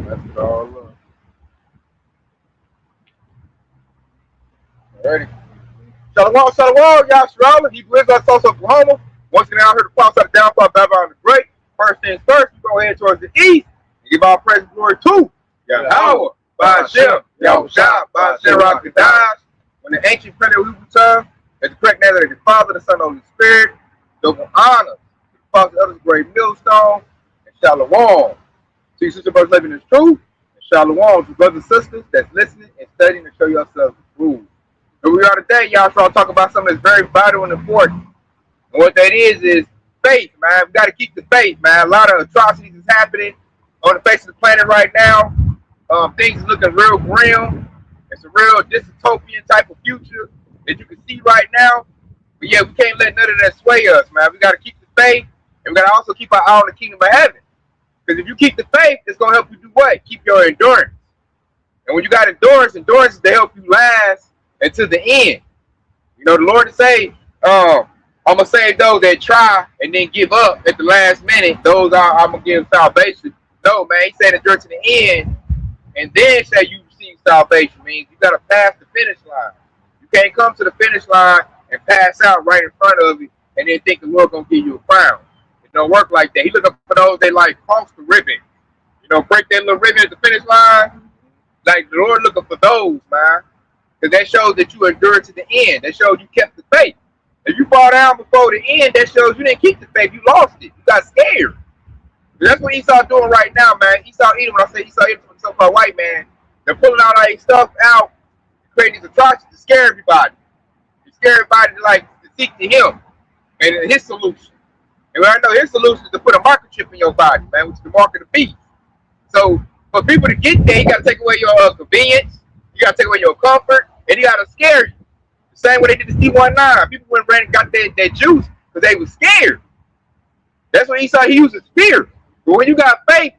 That's it all. Alrighty. Shalom, y'all Shalom. He lives on Tulsa, Oklahoma. Once again, out here to cross out the downfall of Babylon the Great. First things first, we go ahead towards the east and give our praise and glory to Yahweh, Ba'ashem, Yahushua, Ba'ashem, Rakadash. When the ancient primitive Hebrew tongue, as the correct name of the Father, the Son, and the Holy Spirit, double honor to the Father of the great millstone, and Shalom. To you, sister, brothers, living in truth, and Shalom to brothers and sisters that's listening and studying to show yourselves the rules. And we are today, y'all, so I'll talk about something that's very vital and important. And what that is faith, man. We got to keep the faith, man. A lot of atrocities is happening on the face of the planet right now. Things are looking real grim. It's a real dystopian type of future that you can see right now. But yeah, we can't let none of that sway us, man. We got to keep the faith, and we got to also keep our eye on the kingdom of heaven. Because if you keep the faith, it's going to help you do what? Keep your endurance. And when you got endurance is to help you last until the end. You know, the Lord to say, I'm going to save those that try and then give up at the last minute. Those I'm going to give salvation. No, man, he said endure to the end and then say you receive salvation. Means you got to pass the finish line. You can't come to the finish line and pass out right in front of it and then think the Lord going to give you a crown. It don't work like that. He looking for those that like cross the ribbon. You know, break that little ribbon at the finish line. Like the Lord looking for those, man. Because that shows that you endured to the end. That shows you kept the faith. If you fall down before the end, that shows you didn't keep the faith. You lost it. You got scared. That's what Esau doing right now, man. Esau Edom, when I say Esau Edom, the so-called white man, they're pulling all that stuff out, creating these atrocities to scare everybody. To scare everybody to like to seek to him and his solution. And I know his solution is to put a microchip in your body, man, which is the mark of the beast. So for people to get there, you got to take away your convenience. You got to take away your comfort. And he got to scare you. The same way they did the C-19. People went and ran and got that juice because they were scared. That's what Esau, he uses fear. But when you got faith,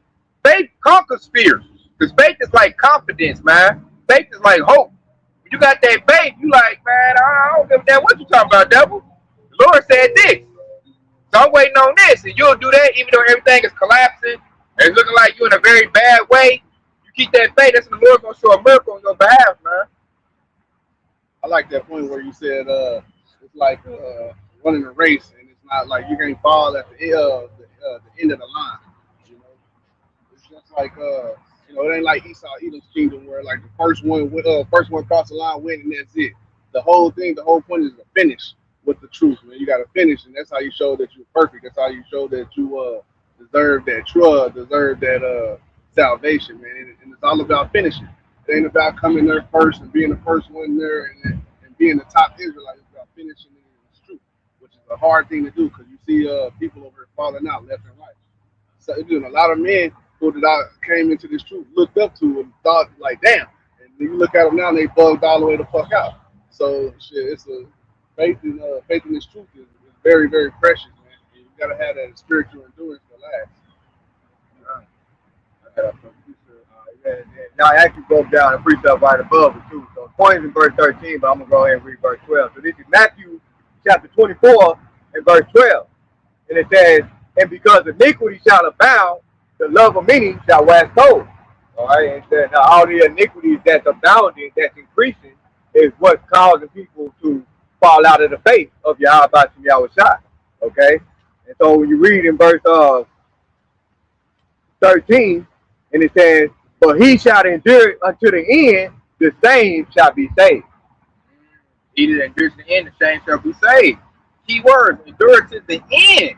faith conquers fear. Because faith is like confidence, man. Faith is like hope. When you got that faith, you like, man, I don't give a damn what you talking about, devil. The Lord said this. So I'm waiting on this. And you'll do that even though everything is collapsing and it's looking like you're in a very bad way. You keep that faith, that's when the Lord's going to show a miracle on your behalf, man. I like that point where you said it's like running a race, and it's not like you're gonna fall at the end of the line. You know, it's just like you know, it ain't like Esau Edom's kingdom where like the first one across the line win, and that's it. The whole point is to finish with the truth, man. You got to finish, and that's how you show that you're perfect. That's how you show that you deserve that trust, deserve that salvation, man. And it's all about finishing. It ain't about coming there first and being the first one there and being the top Israelite. It's about finishing it in the truth, which is a hard thing to do because you see people over here falling out left and right. So a lot of men who that I came into this truth looked up to and thought like, damn. And then you look at them now and they bugged all the way the fuck out. So shit, it's a faith in this truth is very, very precious, man. And you gotta have that spiritual endurance to last. Now I actually broke down the precept right above it too. So 20 is in verse 13, but I'm gonna go ahead and read verse 12. So this is Matthew chapter 24 and verse 12. And it says, and because iniquity shall abound, the love of many shall wax cold. All right, and then all the iniquities that's abounding, that's increasing, is what's causing people to fall out of the faith of Yahweh Ba'ashem Yahushua. Okay? And so when you read in verse 13, and it says, but he shall endure unto the end, the same shall be saved. He that endures to the end, the same shall be saved. Key words, endure to the end.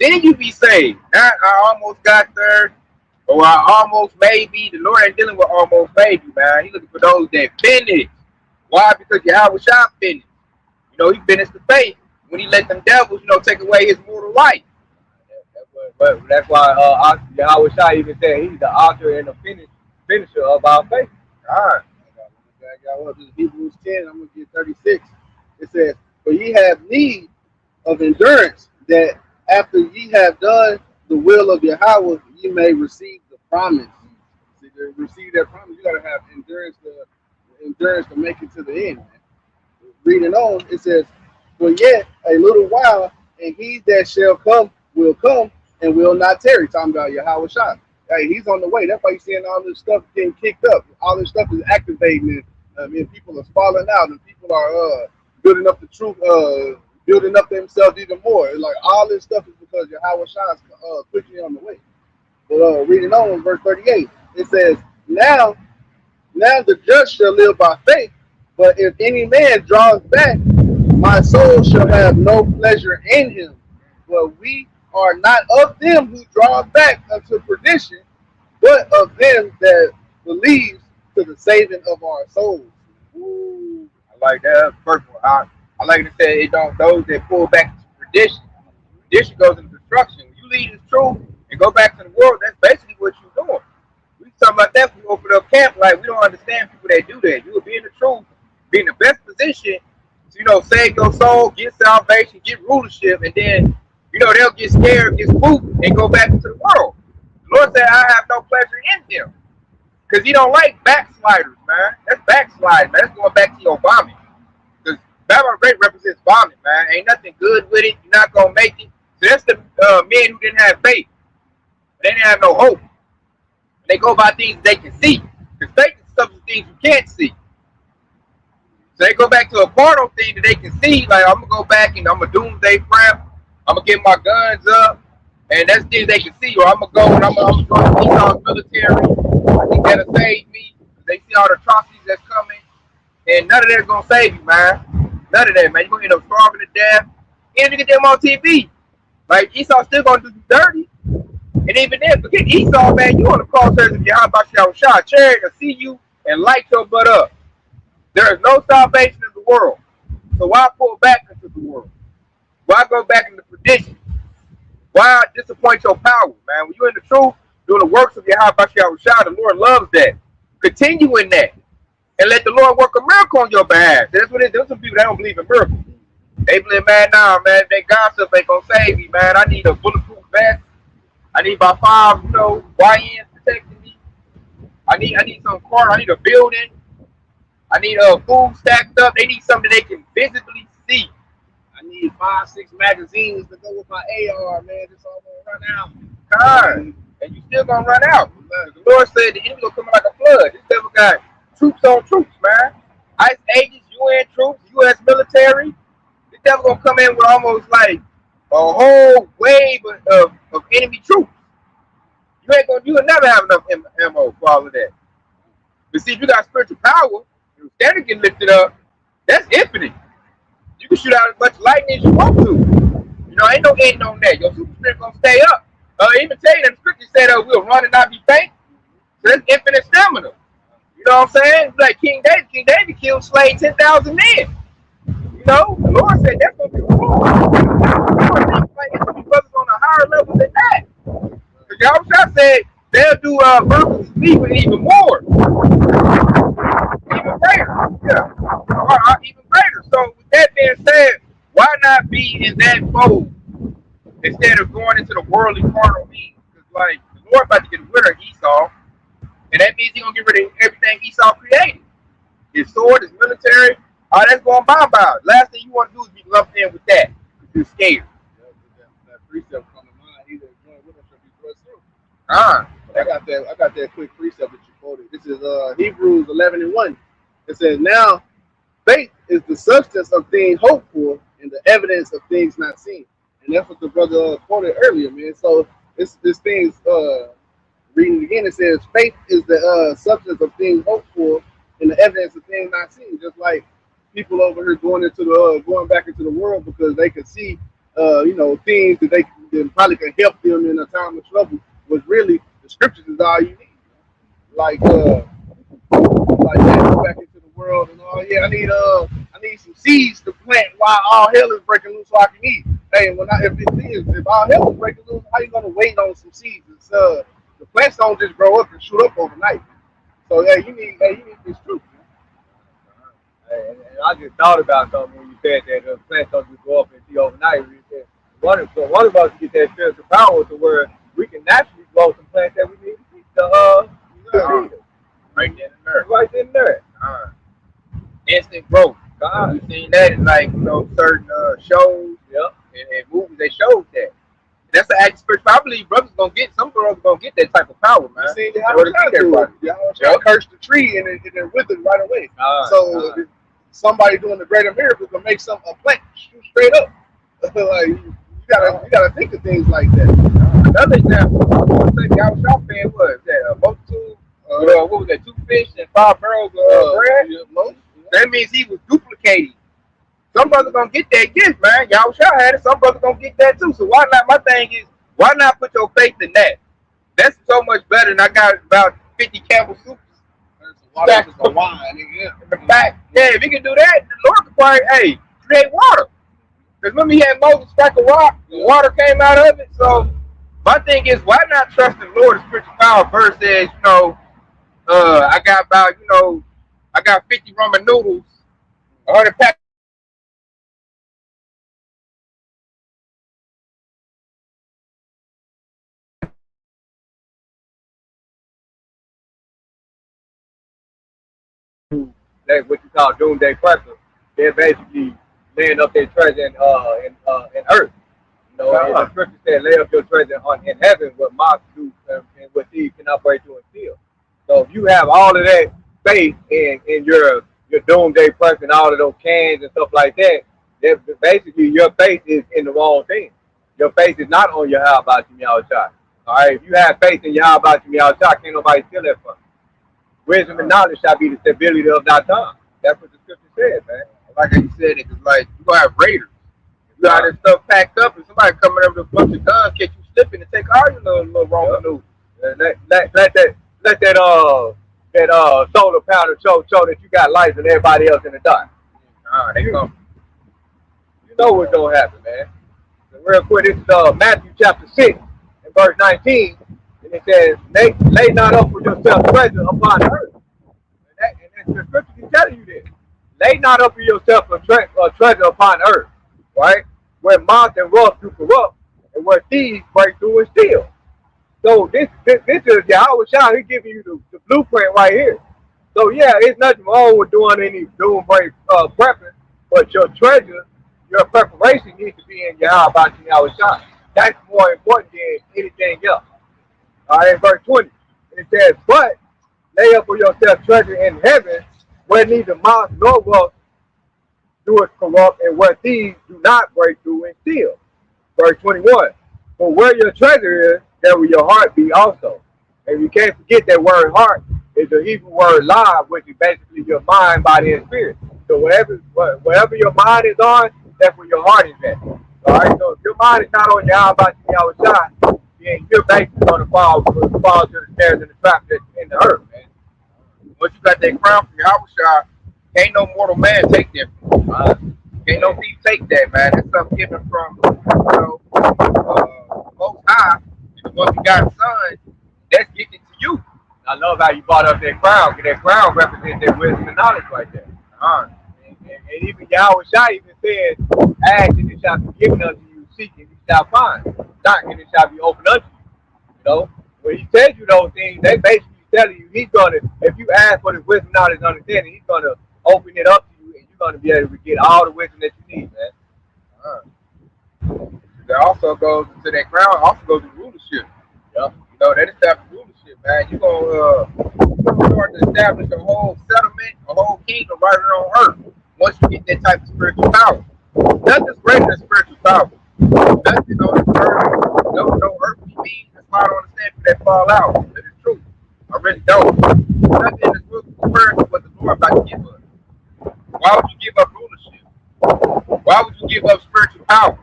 Then you be saved. Not I almost got there, or I almost maybe. The Lord ain't dealing with almost maybe, man. He's looking for those that finish. Why? Because Yahweh shall finish. You know, he finished the faith when he let them devils, take away his mortal life. But that's why Yahweh Shai even said he's the author and the finisher of our faith. All right. I got Hebrews 10, I'm going to get 36. It says, for ye have need of endurance, that after ye have done the will of Yahweh, ye may receive the promise. See, to receive that promise, you got to have endurance to make it to the end. Man. Reading on, it says, for yet a little while, and he that shall come will come, and will not tarry. Talking about Yahweh Shai. hey, he's on the way. That's why you're seeing all this stuff getting kicked up. All this stuff is activating, and people are falling out, and people are building up the truth, building up themselves even more. It's like all this stuff is because Yahweh Shai's quickly on the way. But reading on in verse 38, it says, Now the just shall live by faith, but if any man draws back, my soul shall have no pleasure in him. But we are not of them who draw back unto perdition, but of them that believes to the saving of our souls. Ooh, I like that. Purple. I like to say it don't those that pull back to perdition. Perdition goes into destruction. When you leave this truth and go back to the world, that's basically what you're doing. We talking about that when we open up camp, like we don't understand people that do that. You will be in the truth, be in the best position to, save your soul, get salvation, get rulership, and then, they'll get scared, get spooked, and go back into the world. The Lord said, I have no pleasure in them. Because he don't like backsliders, man. That's backsliding, man. That's going back to your vomit. Because Babylon Great represents vomit, man. Ain't nothing good with it. You're not going to make it. So that's the men who didn't have faith. They didn't have no hope. They go by things they can see. Because faith is something things you can't see. So they go back to a carnal thing that they can see. Like, I'm going to go back and I'm going to doomsday prep. I'm going to get my guns up. And that's things they can see. Or I'm going to go and I'm going to join Esau's military. I think that'll save me. They see all the atrocities that's coming. And none of that's going to save you, man. None of that, man. You're going to end up starving to death. And you get them on TV. Like, Esau's still going to do you dirty. And even then, forget Esau, man. You on the crosshairs of Yahweh Shai. Charity to see you and light your butt up. There is no salvation in the world. So why pull back into the world? Why go back into perdition? Why disappoint your power, man? When you're in the truth, doing the works of Yahweh Shai, the Lord loves that. Continue in that. And let the Lord work a miracle on your behalf. That's what it is. There's some people that don't believe in miracles. They believe, man, man, that gossip ain't gonna save me, man. I need a bulletproof vest. I need about 5, YNs protecting me. I need some car. I need a building. I need food stacked up. They need something they can visibly see. I need 5, 6 magazines to go with my AR, man. It's all gonna run out. God, and you still gonna run out. The Lord said the enemy will come like a flood. This devil got troops on troops, man. ICE agents, UN troops, US military. This devil gonna come in with almost like a whole wave of enemy troops. You will never have enough ammo for all of that. But see, if you got spiritual power, your standard get lifted up, that's infinite. You can shoot out as much lightning as you want to. Ain't no end on that. Your super strength gonna stay up. Even tell you that the scripture said we'll run and not be faint. So that's infinite stamina. You know what I'm saying? Like King David killed, slayed 10,000 men. The Lord said that's gonna be wrong. Like it's gonna be brothers on a higher level than that. Because Yahweh said they'll do verses even more. Even greater. Yeah. Even greater. So with that being said, why not be in that mode instead of going into the worldly carnal means? Because like the Lord about to get rid of Esau, and that means he's gonna get rid of everything Esau created. His sword, his military, all that's going bye-bye. Last thing you want to do is be lumped in with that. You're scared. That precept come to mind. Either join with us or be thrust through. I got that quick precept that you quoted. This is Hebrews 11:1. It says, now faith is the substance of things hoped for and the evidence of things not seen. And that's what the brother quoted earlier, man. So this thing's reading it again. It says faith is the substance of things hoped for and the evidence of things not seen. Just like people over here going back into the world because they could see things that they probably can help them in a time of trouble. Was really the scriptures is all you need. Like go back into the world and I need some seeds to plant while all hell is breaking loose so I can eat. Hey, if all hell is breaking loose, how you gonna wait on some seeds? The plants don't just grow up and shoot up overnight. So you need this truth. And I just thought about something when you said that the plants don't just grow up and see overnight. One of us get that spiritual power to where we can naturally grow some plants that we need to keep right there in there. Right in there. Instant growth. You've seen that in certain shows and movies. They showed that. That's the act of spiritual power. I believe some brothers gonna get that type of power, man. You see, y'all curse the tree and it withered right away. If somebody doing the greater miracles will make a plant shoot straight up. Like you gotta think of things like that. Another example, I want to say y'all shop fan was that a multitude. What was that? 2 fish and 5 barrels of bread. That means he was duplicating. Some brothers gonna get that gift, man. Y'all sure had it. Some brothers gonna get that too. So why not? My thing is, why not put your faith in that? That's so much better than I got about 50 Campbell soups. Water is wine. In the back, yeah. If he can do that, the Lord could probably, create water. Because remember, he had Moses strike a rock, the water came out of it. So my thing is, why not trust the Lord's spiritual power versus, I got 50 ramen noodles, 100 packs. Like what you call doomsday pressure. They're basically laying up their treasure in earth. And the scripture said, lay up your treasure in heaven, what moths do and what thieves can operate to and steal. So if you have all of that faith in your doomsday pressure and all of those cans and stuff like that, basically your faith is in the wrong thing. Your faith is not on your how about you Yahushua. All right, if you have faith in your how about you Yahushua, can't nobody steal that from you. Wisdom and knowledge shall be the stability of thy tongue. That's what the scripture says, man. Like you said, it's like you gonna have raiders. You got this stuff packed up, and somebody coming up with a bunch of guns, catch you slipping, and take all your little wrong news. Let that solar panel show that you got lights and everybody else in the dark. They come. You know what's gonna happen, man. So real quick, this is Matthew chapter 6 and verse 19. And it says, lay not up for yourself treasure upon earth. And the scripture is telling you this. Lay not up for yourself a treasure upon earth, right? Where moth and rust do corrupt, and where thieves break through and steal. So this is Yahushua. He's giving you the blueprint right here. So yeah, it's nothing wrong with doing any doom-break prepping, but your treasure, your preparation needs to be in Yahushua. That's more important than anything else. All right, verse 20, it says, but lay up for yourself treasure in heaven, where neither moth nor rust do it corrupt, and where thieves do not break through and steal. Verse 21, for where your treasure is, there will your heart be also. And you can't forget that word heart is the Hebrew word lav, which is basically your mind, body, and spirit. So wherever your mind is on, that's where your heart is at. All right, so if your mind is not on your Yahushua, then you're basically going to fall to the snares and the traps that's in the earth, man. Once you got that crown from Yahushua, can't no mortal man take that from you. Can't no thief take that, man. That's something given from Most High. And once you got a son, that's gifted to you. I love how you brought up that crown, because that crown represents that wisdom and knowledge right there. And even Yahushua even said, ask and it shall be given unto you, seek and you shall find. Knock and it shall be opened unto you. When he tells you those things, they basically telling you he's gonna, if you ask for the wisdom, knowledge, and understanding, he's gonna open it up to you, and you're gonna be able to get all the wisdom that you need, man. That also goes to that crown. Also goes to rulership. Yep. That establishes rulership, man. You're gonna start to establish a whole settlement, a whole kingdom right here on earth. Once you get that type of spiritual power, nothing's greater than spiritual power. Nothing on this earth, no earthly beings that's not on the stand that fall out. That is true. I really don't. Nothing in this world compared to what the Lord about to give us. Why would you give up rulership? Why would you give up spiritual power?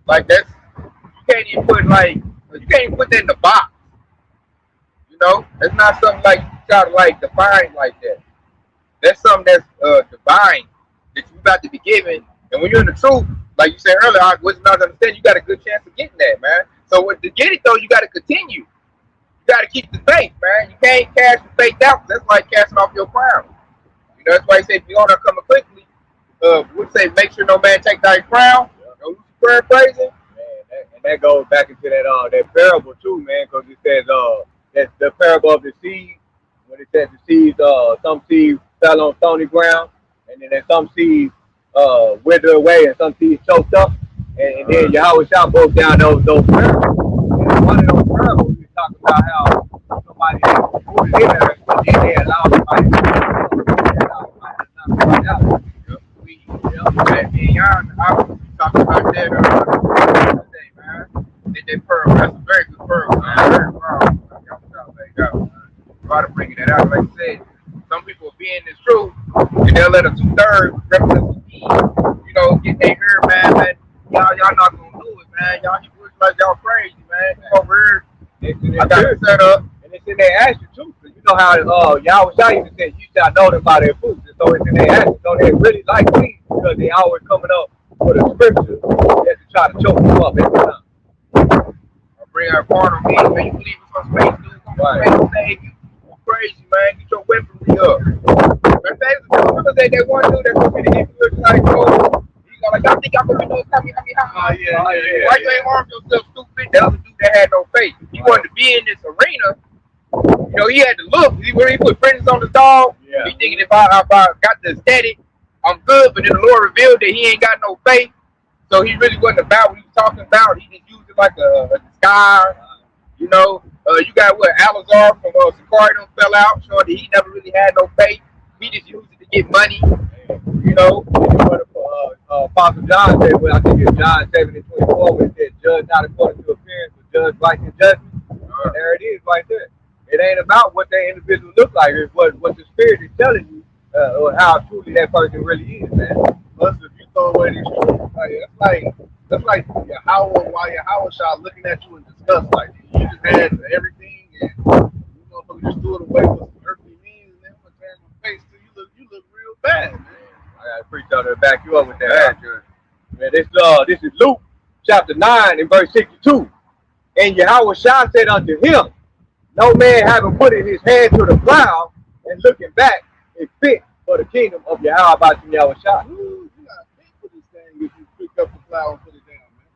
Like you can't even put that in the box. That's not something like you try to define like that. That's something that's divine that you about to be given. And when you're in the truth, like you said earlier, I was not understand. You got a good chance of getting that, man. So to get it though, you got to continue. You got to keep the faith, man. You can't cash the faith out. That's like casting off your crown. That's why he said, if you honor coming quickly, would say, make sure no man take thy crown. No loose prayer praising. Man, and that goes back into that parable too, man, because it says that's the parable of the seed. When it says the seeds, some seeds fell on stony ground, and then some seeds wither away, and some seeds choked up. And then Yahweh Shah broke down those parables. And one of those parables, we talking about how somebody put it in there, but then they allow somebody to find out. And me and y'all, I was talking about that today, man. That pearl, that's a very good pearl, man. Very pearl. Try to bring that out. Like I said, some people will be in this truth, and they'll let a 2/3 represent the speed. You know, get their ear, man. That y'all not gonna do it, man. Y'all Hebrews like y'all crazy, man. Over here, I got it set up, and it's in their action too. So you know how Yahweh Shah even said, "You shall know them by their fruits." And so it's in their action. So they really like me because they always coming up with a scripture that to try to choke them up every time. Bring our part on me, man. You believe in some space, dude. Right. Save you. Crazy, man. Get your weaponry up. But they one dude that's gonna be the influence like, oh, he's like, y'all think y'all gonna do something? Why you ain't armed yourself, stupid? That other dude that had no faith. He wanted to be in this arena. You know, he had to look. He put friends on the dog. Yeah. He thinking if I got the aesthetic, I'm good. But then the Lord revealed that he ain't got no faith. So he really wasn't about what he was talking about. He just used it like a disguise. You know, you got what Alazar from Sicario fell out, showing that he never really had no faith. He just used it to get money. You know, Apostle John said, well, I think it's John 7:24, when it said, "Judge not according to appearance, but judge right in judgment." And there it is, right there. It ain't about what that individual look like; it's what the Spirit is telling you, or how truly that person really is, man. Plus, if you throw away these truths, that's like Yahweh, while Yahweh Shah looking at you in disgust, like you just had everything, and you motherfucker just threw it away with some earthly means, and then I'm gonna turn my face to you. You look real bad, man. I gotta preach out there to back you up with that. Man, this is Luke chapter 9 and verse 62. And Yahweh Shah said unto him, "No man having put in his hand to the plow and looking back is fit for the kingdom of Yahweh about Yahweh Shah." You got fit for this thing if you pick up the plow and put it down, man.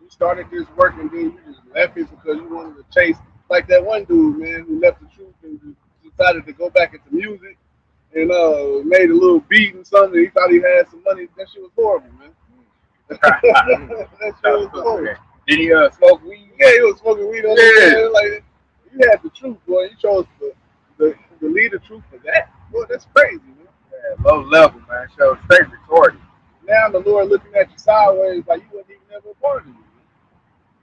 You started this work and then you just left it because you wanted to chase, like that one dude, man, who left the truth and decided to go back into music and made a little beat and something. He thought he had some money. That shit was horrible, man. That shit was horrible. Did he smoke weed? Yeah, he was smoking weed on there. Like, you had the truth, boy. You chose to lead the truth for that. Boy, that's crazy, man. Yeah, low level, man. Shows straight retarded. Now the Lord looking at you sideways like you wasn't even ever a part of it.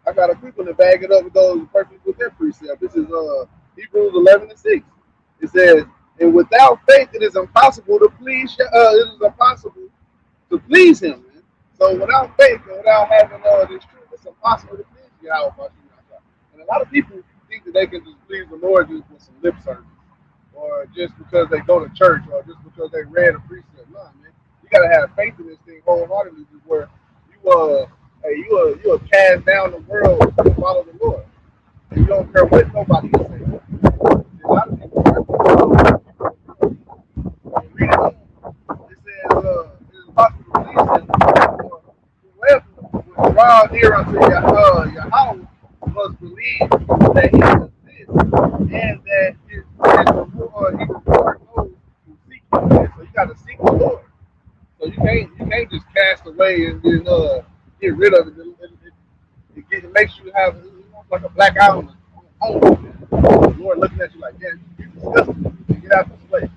I got a people to bag it up with those perfect with their precept. This is Hebrews 11:6. It says, "And without faith it is impossible to please. It is impossible to please Him." Man. So without faith and without having this truth, it's impossible to please Yahweh. And a lot of people think that they can just please the Lord just with some lip service, or just because they go to church, or just because they read a precept. No, man, you gotta have faith in this thing wholeheartedly, just where you cast down the world and follow the Lord, and you don't care what nobody is saying. A lot of people read it on. It says it's impossible to please Him. Whoever draw near unto Yahweh must believe that He exists and that His reward those who seek Him. So you got to seek the Lord. So you can't just cast away and then get rid of it. It makes you have like a black eye on the Lord looking at you like, yeah, you disgusting. Get out this place.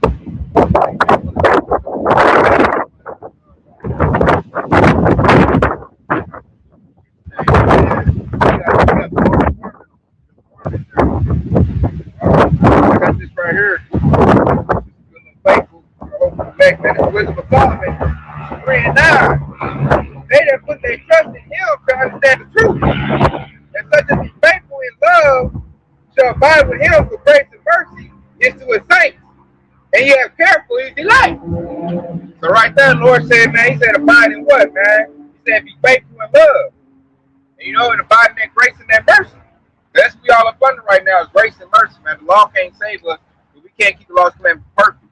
I got this right here. Faithful, back then it's wisdom of Solomon. 3 and 9. They that put their trust in Him to understand the truth. And such as be faithful in love shall abide with Him, for grace and mercy is to His saints. And He have care for His delight. So right there, the Lord said, man, He said, abide in what, man? He said, be faithful in love. And you know, and abide in that grace and that mercy. That's what we all up under right now is grace and mercy, man. The law can't save us, but we can't keep the law's commandments perfect.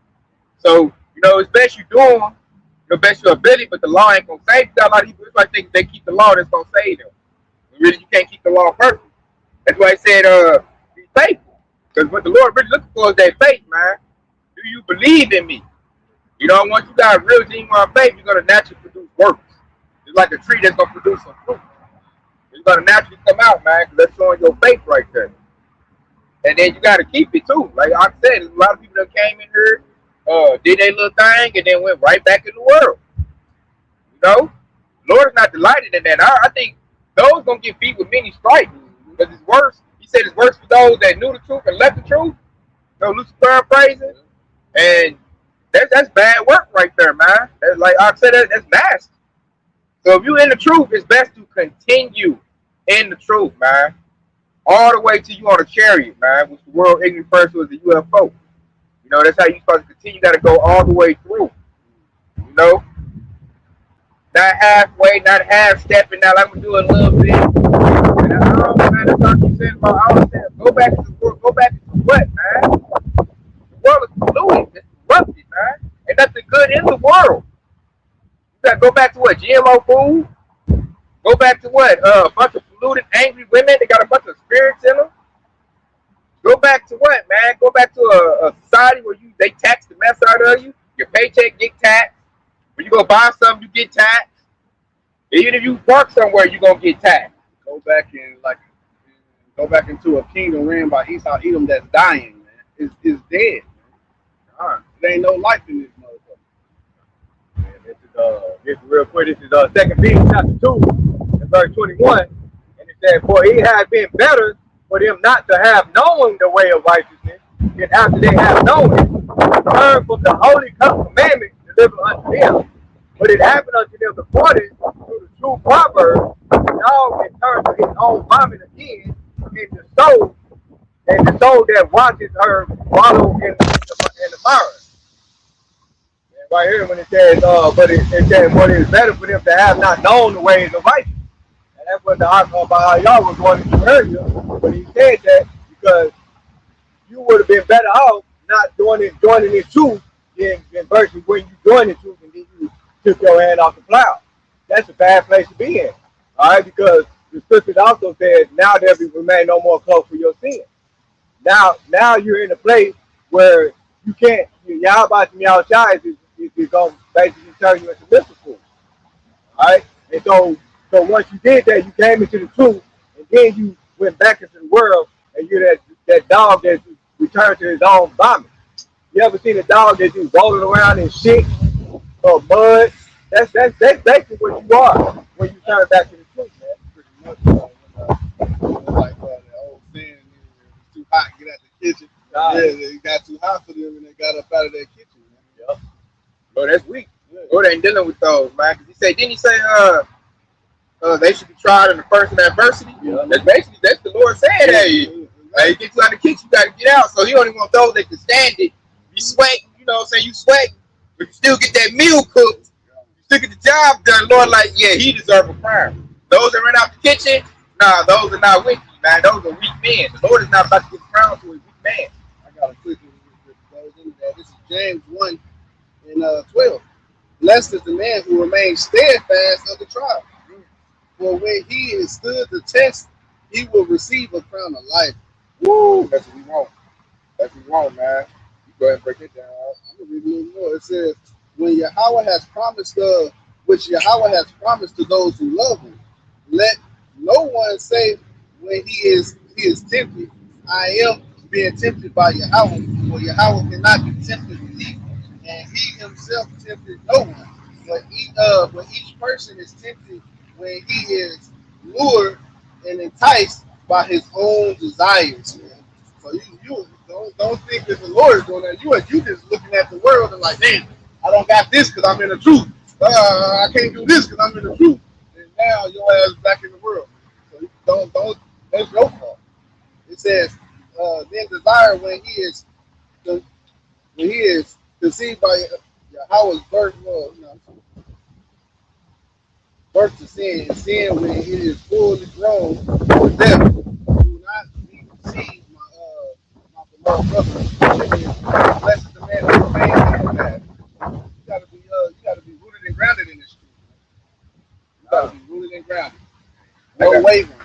So, you know, it's best you doing, your best your ability, but the law ain't gonna save you. A lot of people just like think they keep the law that's gonna save them. And really, you can't keep the law perfect. That's why He said, be faithful. Because what the Lord really looking for is that faith, man. Do you believe in me? You know, once you got real genuine faith, you're gonna naturally produce works. It's like a tree that's gonna produce some fruit. It's gonna naturally come out, man, because that's showing your faith right there. And then you gotta keep it too. Like I said, a lot of people that came in here, did their little thing, and then went right back in the world. You know, Lord is not delighted in that. I think those gonna get beat with many stripes because it's worse. He said it's worse for those that knew the truth and left the truth. You know, Lucifer praising, and that's bad work right there, man. That's, like I said, that's nasty. So if you in the truth, it's best to continue in the truth, man. All the way till you on a chariot, man, which the world ignorant refers to as a UFO. You know, that's how you supposed to continue. You got to go all the way through. You know, not halfway, not half stepping. Now I'm gonna do a little bit. And I don't know, man. That's what you said about all of that. Go back to the world. Go back to what, man? The world is polluted. It's corrupted, man. Ain't nothing good in the world. You got to go back to what? GMO food. Go back to what? A bunch of polluted, angry women. They got a bunch of spirits in them. Go back to what, man? Go back to a society where they tax the mess out of you. Your paycheck get taxed. When you go buy something, you get taxed. Even if you work somewhere, you're gonna get taxed. Go back into a kingdom ran by Esau Edom that's dying, man. It's dead. There ain't no life in this motherfucker. Man, this is real quick. This is 2 Peter chapter 2 and verse 21. And it says, for it had been better for them not to have known the way of righteousness than after they have known it, turn from the holy commandment delivered unto them. But it happened unto them according to the true proverb, the dog can turn to his own vomit again, and the soul that watches her wallow in the mire. And right here when it says, but it says, what is better for them to have not known the ways of righteousness. And that's what the argument about how y'all was going into earlier when he said that, because you would have been better off not joining the truth than versus when you join the truth and then you took your hand off the plow. That's a bad place to be in. All right, because the scripture also says, now there remain no more close for your sin. Now you're in a place where you can't, y'all about to y'all shy is going to basically turn you into Mr. Fool. All right, and so once you did that, you came into the truth, and then you went back into the world, and you're that dog that returned to his own vomit. You ever seen a dog that's just rolling around in shit or mud? That's basically what you are when you turn back to the truth, man. Pretty much. Like that old saying, it's too hot, get out the kitchen. Yeah, it got too hot for them, and they got up out of their kitchen. Man. Yep. Bro, that's weak. Lord ain't dealing with those, man. Cause didn't he say, they should be tried in the first of adversity? Yeah. That's the Lord saying, hey, get you out of the kitchen, you gotta get out. So he only want those that can stand it. You sweating, you know what I'm saying? You sweating, but you still get that meal cooked. You still get the job done. Lord, like, yeah, he deserves a crown. Those that run out the kitchen, nah, those are not with you, man. Those are weak men. The Lord is not about to give a crown to a weak man. I got a quick one. This is James 1 and 12. Blessed is the man who remains steadfast of the trial. For when he is stood the test, he will receive a crown of life. Woo, that's what we want. That's what we want, man. You go ahead and break it down. I'm gonna read a little more. It says, when Yahweh has promised, which Yahweh has promised to those who love him, let no one say when he is tempted, I am being tempted by Yahweh, for Yahweh cannot be tempted with evil, and he himself tempted no one. But each person is tempted when he is lured and enticed by his own desires. Man. So you don't think that the Lord is doing that. You just looking at the world and like, damn, I don't got this because I'm in the truth. I can't do this because I'm in the truth. And now your ass is back in the world. So don't. That's your fault. It says, then desire when he is conceived by Yahweh's birth. Birth to sin, and sin when it is fully grown for death. Do not be deceived, my beloved brother. Blessed is the man who remains in the path. You gotta be rooted and grounded in this truth. You gotta be rooted and grounded. No wavering.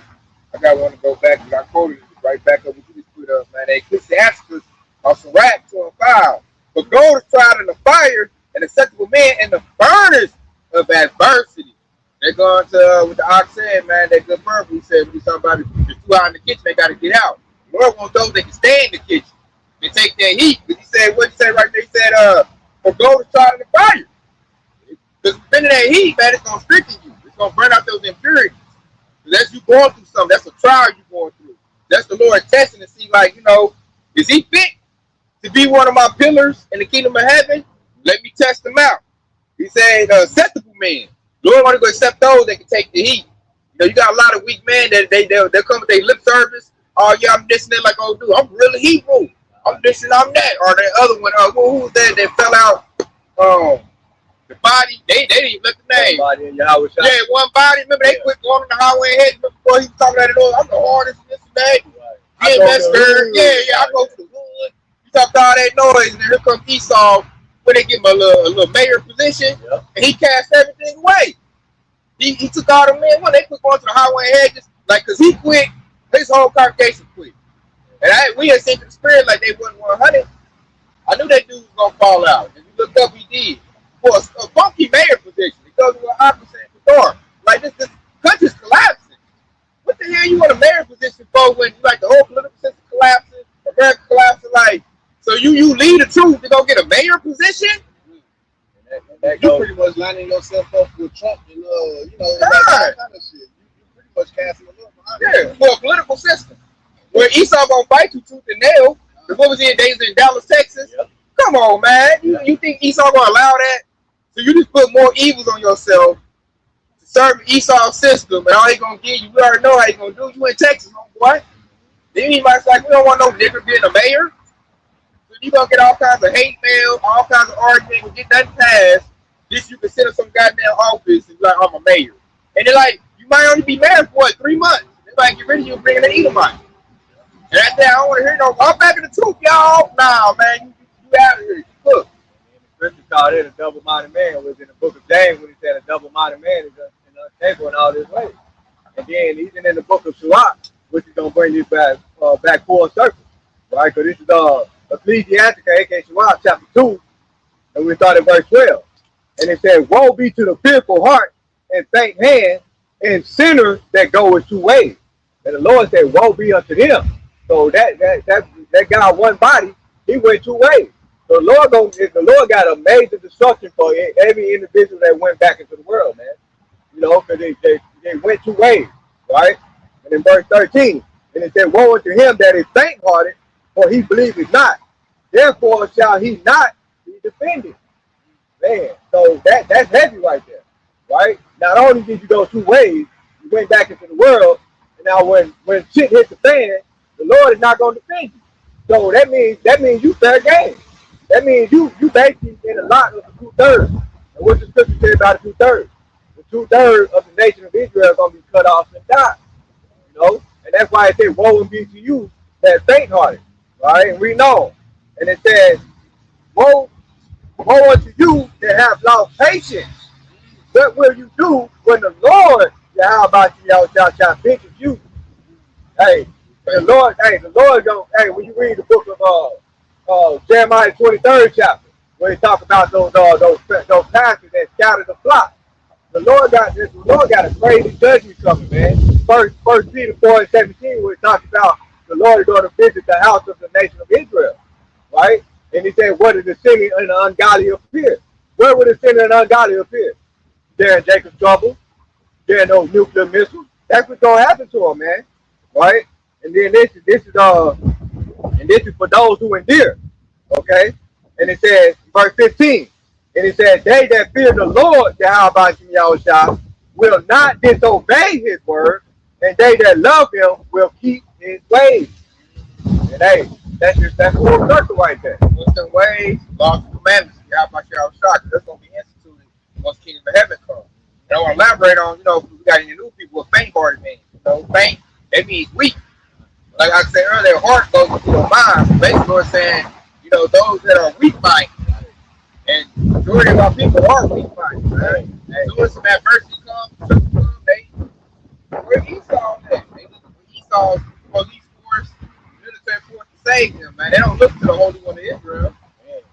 I got one to go back, but I quoted it right back up what you just put up, man. Ecclesiasticus or Sirach 2:5. But gold is tried in the fire, and acceptable men in the furnace of adversity. They're going to, what the ox said, man, that good purpose. He said, when you talk about it, it's too hot in the kitchen, they got to get out. The Lord wants those that can stay in the kitchen and take their heat. But he said, what he said right there? He said, for gold is tried in the fire. Because spending that heat, man, it's going to strengthen you. It's going to burn out those impurities. That's you going through something. That's a trial you're going through. That's the Lord testing to see, like, you know, is he fit to be one of my pillars in the kingdom of heaven? Let me test him out. He said, acceptable man. Lord want to go accept those that can take the heat. You know, you got a lot of weak men that they'll come with their lip service. Oh, yeah, I'm this and that, like, oh, dude, I'm really Hebrew. I'm this and I'm that. Or the other one, who was that fell out? The body, they didn't even let the name. Yeah, one body. Remember, they quit going on the highway ahead before he was talking about it. I'm the hardest, this and that. Yeah, that's good. Yeah, I go to the hood. You talk all that noise, and then here comes Esau. When they give him a little mayor position, and he cast everything away. He took all the men. When they quit going to the highway hedges, like, because he quit, his whole congregation quit. And we had seen the spirit like they wasn't 100. I knew that dude was going to fall out. And you looked up, he did. For a funky mayor position, it goes to 100% for like this country's collapsing. What the hell you want a mayor position for when like the whole political system collapsing, America collapsing? Like, so you lead the truth to go get a mayor position? You pretty much lining yourself up with Trump and you know, that kind of shit. You pretty much casting a little behind for a political system where Esau gonna fight you tooth and nail. What was it? They was in Dallas, Texas. Come on, man. You think Esau gonna allow that? So you just put more evils on yourself to serve Esau's system, and all he gonna give you, we already know how he gonna do. You in Texas, homeboy. Then anybody's like, we don't want no nigger being a mayor. So you gonna get all kinds of hate mail, all kinds of arguing, and get that passed. This you can sit in some goddamn office and be like, I'm a mayor. And they're like, you might only be mayor for 3 months. They might get rid of you and bring in an Edomite. And after that, I don't want to hear no, I'm back in the truth, y'all. Nah, man, you out of here. You cook. Scripture called it a double-minded man. Was in the book of James when he said a double-minded man is unstable in all his ways. And then even in the book of Sirach, which is gonna bring you back full circle, right? So this is Ecclesiastes, aka Sirach, chapter 2, and we start at verse 12. And it said, "Woe be to the fearful heart and faint hand and sinners that go in 2 ways." And the Lord said, "Woe be unto them." So that guy, one body, he went 2 ways. The Lord got a major destruction for every individual that went back into the world, man. You know, because they went 2 ways, right? And in verse 13, and it said, "Woe unto him that is faint-hearted, for he believeth not. Therefore shall he not be defended." Man, so that's heavy right there, right? Not only did you go 2 ways, you went back into the world, and now when shit hit the fan, the Lord is not going to defend you. So that means you fair game. That means you basically in a lot of the 2/3. And what the scripture says about the 2/3? The 2/3 of the nation of Israel are going to be cut off and die. You know? And that's why it says, "Woe be to you that faint-hearted." Right? And we know. And it says, Woe unto you that have lost patience. What will you do when the Lord, shall visit you? Hey, the Lord don't, when you read the book of Jeremiah 23rd chapter, where he talk about those pastors that scattered the flock. The Lord got a crazy judgment coming, man. First Peter 4:17, where he talks about the Lord is going to visit the house of the nation of Israel, right? And he said, "Where did the sinner and the ungodly appear?" Where would the sinner and ungodly appear? There in Jacob's trouble. There in those nuclear missiles. That's what's going to happen to them, man, right? And then this is for those who endure, okay? And it says, verse 15, and it says, "They that fear the Lord, Yahweh, will not disobey his word, and they that love him will keep his ways." And hey, that's full circle right there. What's the ways, laws, and commandments? Yahweh, that's going to be instituted once the kingdom of heaven comes. And I want to elaborate on, you know, we got any new people, what faint-hearted means. You know, faint, that means weak. Like I said earlier, heart goes into your mind. So basically, we're saying, you know, those that are weak-minded, and the majority of our people are weak-minded, right? And so when adversity comes, where Esau at? They look for Esau's police force, military force to save them, man. They don't look to the Holy One of Israel.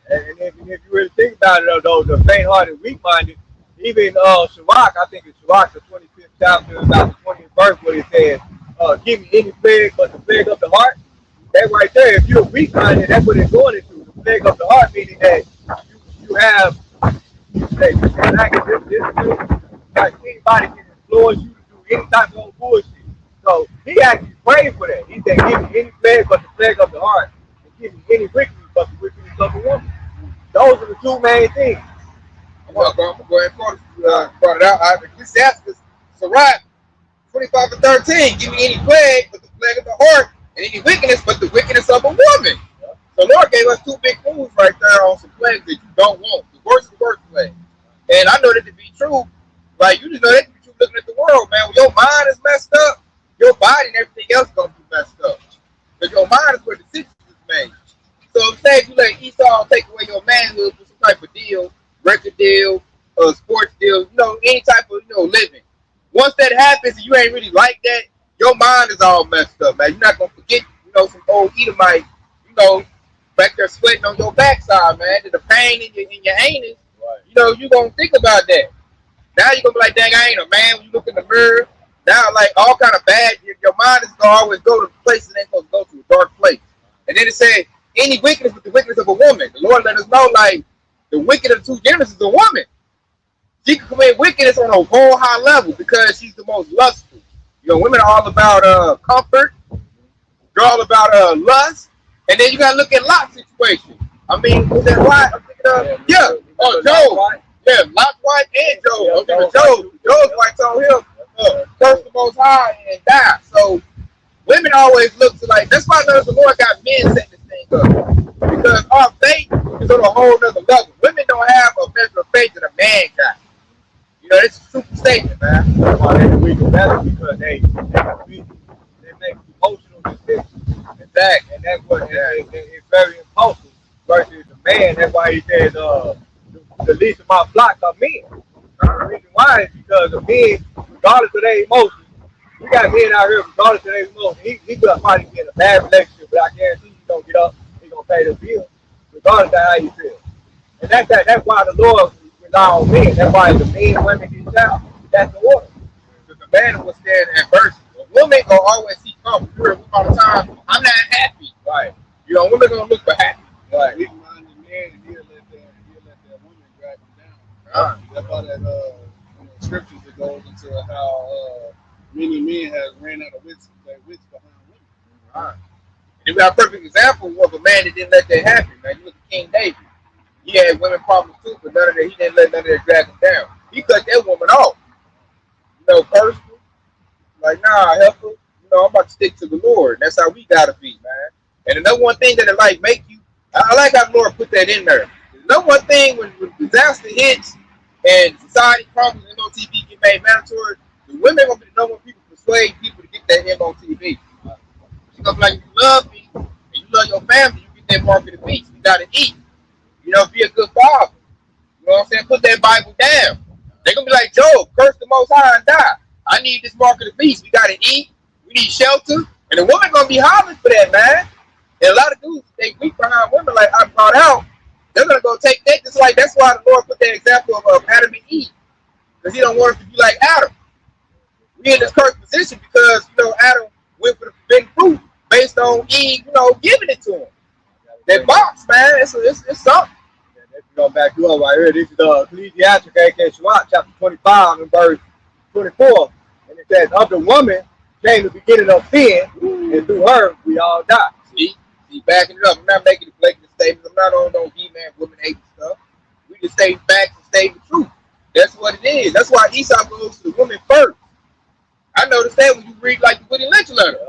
And if you really think about it, though, the faint-hearted, weak-minded, he even Sirach, I think it's Sirach, the 25th chapter, about the 20th verse, where it says, give me any plague but the plague of the heart. That right there, if you're weak minded, that's what it's going into. The plague of the heart, meaning that you have, you say, like anybody can influence you to do any type of bullshit. So he actually prayed for that. He said, give me any plague but the plague of the heart, and give me any wickedness but the wickedness of a woman. Those are the two main things. I'm gonna go ahead and quote it. Brought it out. Ecclesiastes, Sirach 25 and 13. Give me any plague but the plague of the heart, and any wickedness but the wickedness of a woman. The Lord gave us two big clues right there on some plagues that you don't want. The worst of the worst plague. And I know that to be true. Like, you just know that to be true looking at the world, man. When your mind is messed up, your body and everything else is going to be messed up. Because your mind is where the decision is made. So say if you let Esau take away your manhood with some type of deal, record deal, sports deal, you know, any type of, you know, living. Once that happens and you ain't really like that, your mind is all messed up, man. You're not going to forget, you know, some old Edomite, you know, back there sweating on your backside, man. The pain in your anus, right. You know, you're going to think about that. Now you're going to be like, dang, I ain't a man. When you look in the mirror, now, like, all kind of bad, your mind is going to always go to places it ain't supposed to go to, a dark place. And then it said, any wickedness with the wickedness of a woman. The Lord let us know, like, the wicked of the two genders is a woman. She can commit wickedness on a whole high level because she's the most lustful. You know, women are all about comfort. They're all about lust. And then you got to look at Lot's situation. I mean, was that right? I'm thinking of, yeah. Oh, Job. Yeah, Lot's wife and Job. I'm thinking of Job. Job's wife told him, curse the Most High and die. So women always look to, like, that's why the Lord got men setting this thing up. Because our faith is on a whole nother level. Women don't have a measure of faith that a man got. You know, it's a super statement, man. That's why they're weak and better, because they make emotional decisions. Exactly. And that's what it's very impulsive versus the man. That's why he says the least of my flock are men. The reason why is because the men, regardless of their emotions, we got men out here regardless of their emotions. He could probably be in a bad relationship, but I guarantee he's gonna get up, he's gonna pay the bill, regardless of how you feel. And that's why the Lord rely on men. That's why the men and women get down. That's the order. Because the man will stand adversity. A woman gonna always see comfort. You hear all the time, I'm not happy. Right. You know, women gonna look for happy. Right. He's minding the man and he'll let that woman drag him down. That's why that in the scriptures it goes into how many men have ran out of wits behind women. Right. And we got a perfect example of a man that didn't let that happen, man. You look at King David. He had women problems too, but none of that, he didn't let none of that drag him down. He cut that woman off. You know, personal. Like, nah, help her. You know, I'm about to stick to the Lord. That's how we gotta be, man. And another one thing that it like make you, I like how the Lord put that in there. Another one thing when disaster hits and society crumbles and MOTV get made mandatory, the women gonna be the number one people persuade people to get that MOTV. She's gonna be like, if you love me and you love your family, you get that mark of the beast. You gotta eat. You know, be a good father. You know what I'm saying? Put that Bible down. They're gonna be like, Job, curse the Most High and die. I need this mark of the beast. We gotta eat. We need shelter. And the woman gonna be hollering for that, man. And a lot of dudes, they weak behind women, like I brought out. They're gonna go take that. Just like that's why the Lord put that example of Adam and Eve, because He don't want us to be like Adam. We in this cursed position because you know Adam went for the forbidden fruit based on Eve, you know, giving it to him. That box, man, it's something. Let's go back to it right here. This is Ecclesiastes, aka Sirach, chapter 25, and verse 24. And it says, of the woman came the beginning of sin, and through her we all die. See, backing it up. I'm not making a blanket statement. I'm not on no he-man, woman hate stuff. We just stay facts and stay the truth. That's what it is. That's why Esau goes to the woman first. I noticed that when you read like the Willie Lynch letter.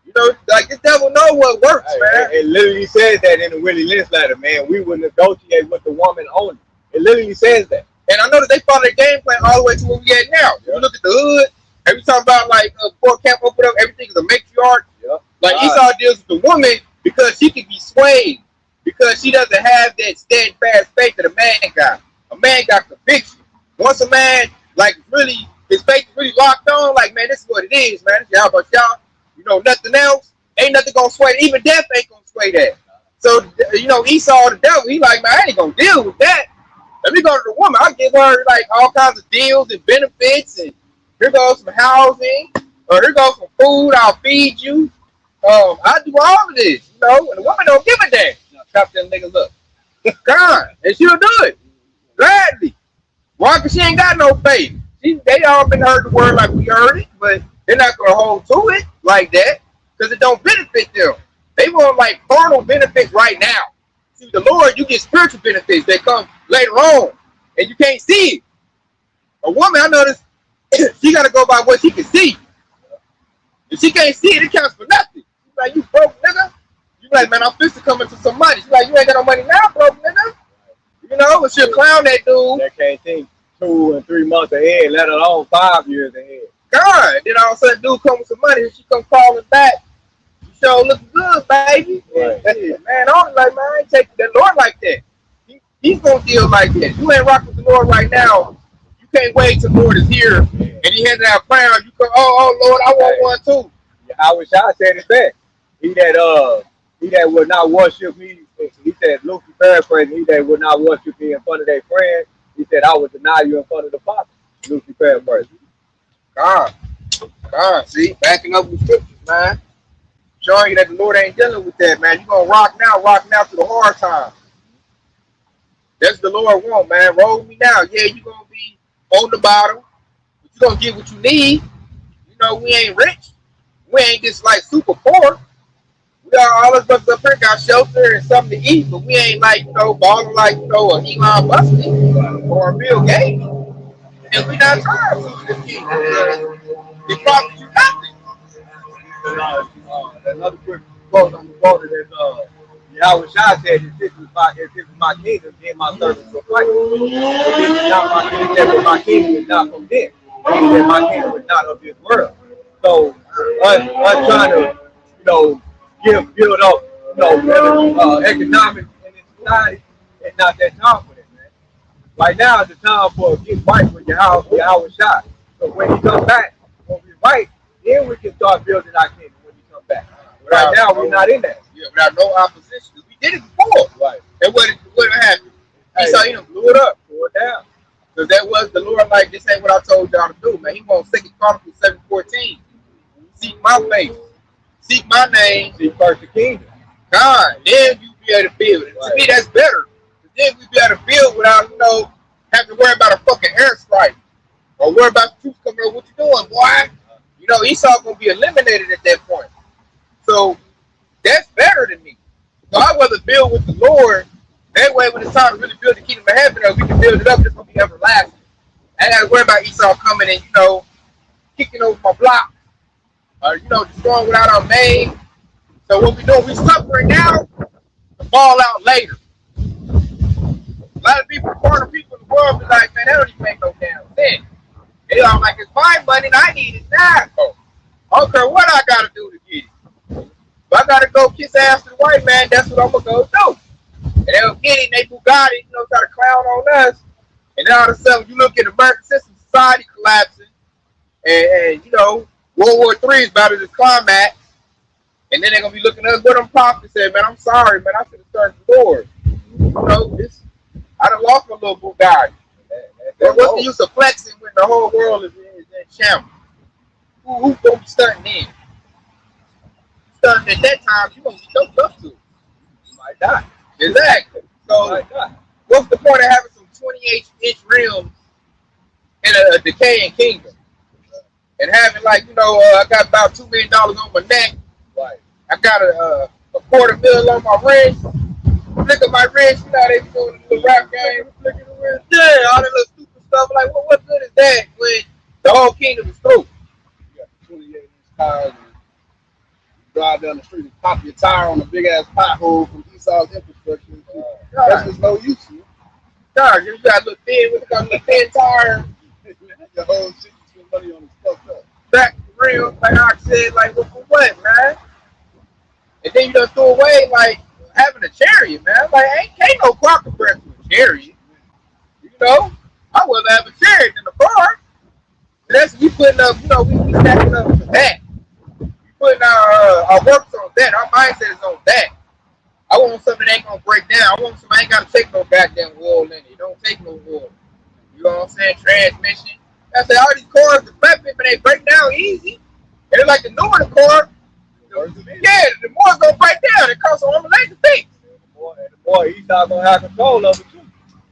You know, like this devil know what works, man. It literally says that in the Willie Lynch letter, man. We would negotiate with the woman only. It literally says that. And I know that they follow their game plan all the way to where we at now. If you look at the hood, every time about like before camp open up, everything is a matriarch. Yep. Like Esau deals with the woman because she can be swayed, because she doesn't have that steadfast faith that a man got. A man got conviction. Once a man like really his faith is really locked on, like man, this is what it is, man. Y'all about y'all. You know, nothing else. Ain't nothing gonna sway it. Even death ain't gonna sway that. So, you know, Esau, the devil, he like, man, I ain't gonna deal with that. Let me go to the woman. I'll give her like all kinds of deals and benefits, and here goes some housing, or here goes some food. I'll feed you. I do all of this, you know, and the woman don't give a damn. You know, trap that nigga look. God, and she'll do it gladly. Why? Because she ain't got no faith. They all been heard the word like we heard it, but they're not gonna hold to it like that because it don't benefit them. They want like carnal benefits right now. See, the Lord, you get spiritual benefits that come later on, and you can't see it. A woman, I noticed, she got to go by what she can see. If she can't see it, it counts for nothing. She's like, you broke nigga. You like, man, I'm fixing to come into some money. She's like, you ain't got no money now, broke nigga. You know, but she'll clown that dude. That can't think 2 and 3 months ahead, let alone 5 years ahead. God, then all of a sudden, dude come with some money, and she come calling back. You sure looking good, baby. Right. Man, I was like, man, I ain't taking the Lord like that. He's gonna deal like that. You ain't rocking with the Lord right now. You can't wait till the Lord is here and he handed out a crown. You go, oh Lord, I want one too. I wish I said it best. He that would not worship me, he said, Lucy paraphrasing, he that would not worship me in front of their friends, he said, I would deny you in front of the Father. Lucy paraphrasing. God, see, backing up with scriptures, man. Showing you that the Lord ain't dealing with that, man. You gonna rock now through the hard times. That's the Lord want, man. Roll me now. Yeah, you gonna be on the bottom, but you gonna get what you need. You know, we ain't rich. We ain't just like super poor. We got all of us up here got shelter and something to eat, but we ain't like, you know, balling like, you know, a Elon Musk or a Bill Gates. And we not trying to this kingdom. It costs you nothing. Another quick quote on the quote is Yahweh Shai said, if this is my kingdom, then my servants will fight. If this is not my kingdom, then my kingdom is not from this. Then my kingdom is not of this world. So us trying to, you know, build up, you know, economics in this society, it's not that time for that, man. Right now is the time for getting right with Yahweh Shai. So when he comes back, when we right, then we can start building our kingdom when he comes back. But right now, we're not in that. Yeah, without no opposition. We did it before. Right. And what happened? He saw him blew it up. Blew it down. Because that was the Lord, like, this ain't what I told y'all to do, man. He wants 2 Chronicles 7:14. Seek my face. Seek my name. Seek first the kingdom. God, then you be able to build it. Right. To me, that's better. Then we be able to build without, you know, having to worry about a fucking airstrike. Or worry about the troops coming over. What you doing, boy? You know, Esau going to be eliminated at that point. So, that's better than me. So, I'd rather build with the Lord. That way, when it's time to really build the kingdom of heaven, we can build it up. It's going to be everlasting. I ain't got to worry about Esau coming and, you know, kicking over my block. Or, you know, destroying without our name. So, what we doing, we suffering now to fall out later. A lot of people, foreign people in the world be like, man, that don't even make no damn sense. They all like, it's my money and I need it now. I don't care what I got to do to get it. If I got to go kiss ass to the white man, that's what I'm going to go do. And they'll get it, and they Bugatti, you know, try to clown on us. And then all of a sudden, you look at the American system, society collapsing. And you know, World War III is about to the climax. And then they're going to be looking at us with them prophets and say, man, I'm sorry, man, I should have started the Lord. You know, I done lost my little Bugatti. What's the use of flexing when the whole world is in shambles? Who's going to be stunting in? Stunting at that time, you're going to be so tough to it. You might die. Exactly. So, what's the point of having some 28-inch rims in a decaying kingdom? And having, like, you know, I got about $2 million on my neck. Right. I got a $250,000 on my wrist. Look at my wrist, you know, they be doing the little rap game. Look at the wrist. Yeah, all that little stupid stuff. Like, what good is that when the whole kingdom is through? You got 28-inch tires and you drive down the street and pop your tire on a big-ass pothole from Esau's infrastructure. That's just no use to you. God, you got a little thin, what you got, a little thin tire. Your whole shit you spend money on is fucked up. Back to real, like I said, like, for what, man? And then you done throw away, like, having a chariot, man. Like, ain't no car compared to a chariot. You know? I'd rather have a chariot than a car. And that's we putting up, you know, we stacking up for that. We putting our works on that. Our mindset is on that. I want something that ain't gonna break down. I want something I ain't gotta take no goddamn oil in it. It don't take no oil. You know what I'm saying? Transmission. I say all these cars, the weapon, but they break down easy. And it's like the newer the car, the more it's gonna break down. It costs an arm and leg to fix. And the more Esau gonna have control of it too.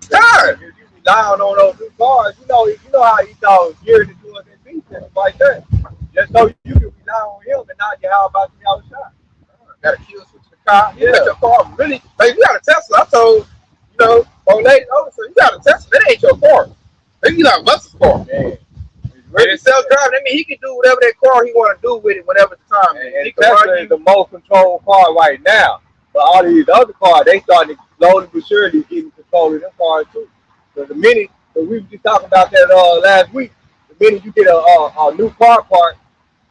Sure. If you rely on those new cars, you know how Esau is geared into it and defense like that. Just so you can rely on him and not you how about the outside. Got a kill switch in the car. Yeah. Your car really, like you got a Tesla. I told, old lady, so you got a Tesla. That ain't your car. Maybe you got Russell's car. Man. And it's self-driving. I mean, he can do whatever that car he want to do with it whenever the time is. And Tesla is the most controlled car right now. But all these other cars, they starting to slowly but surely getting control of them cars too. So the minute, so we were just talking about that last week, the minute you get a new car part,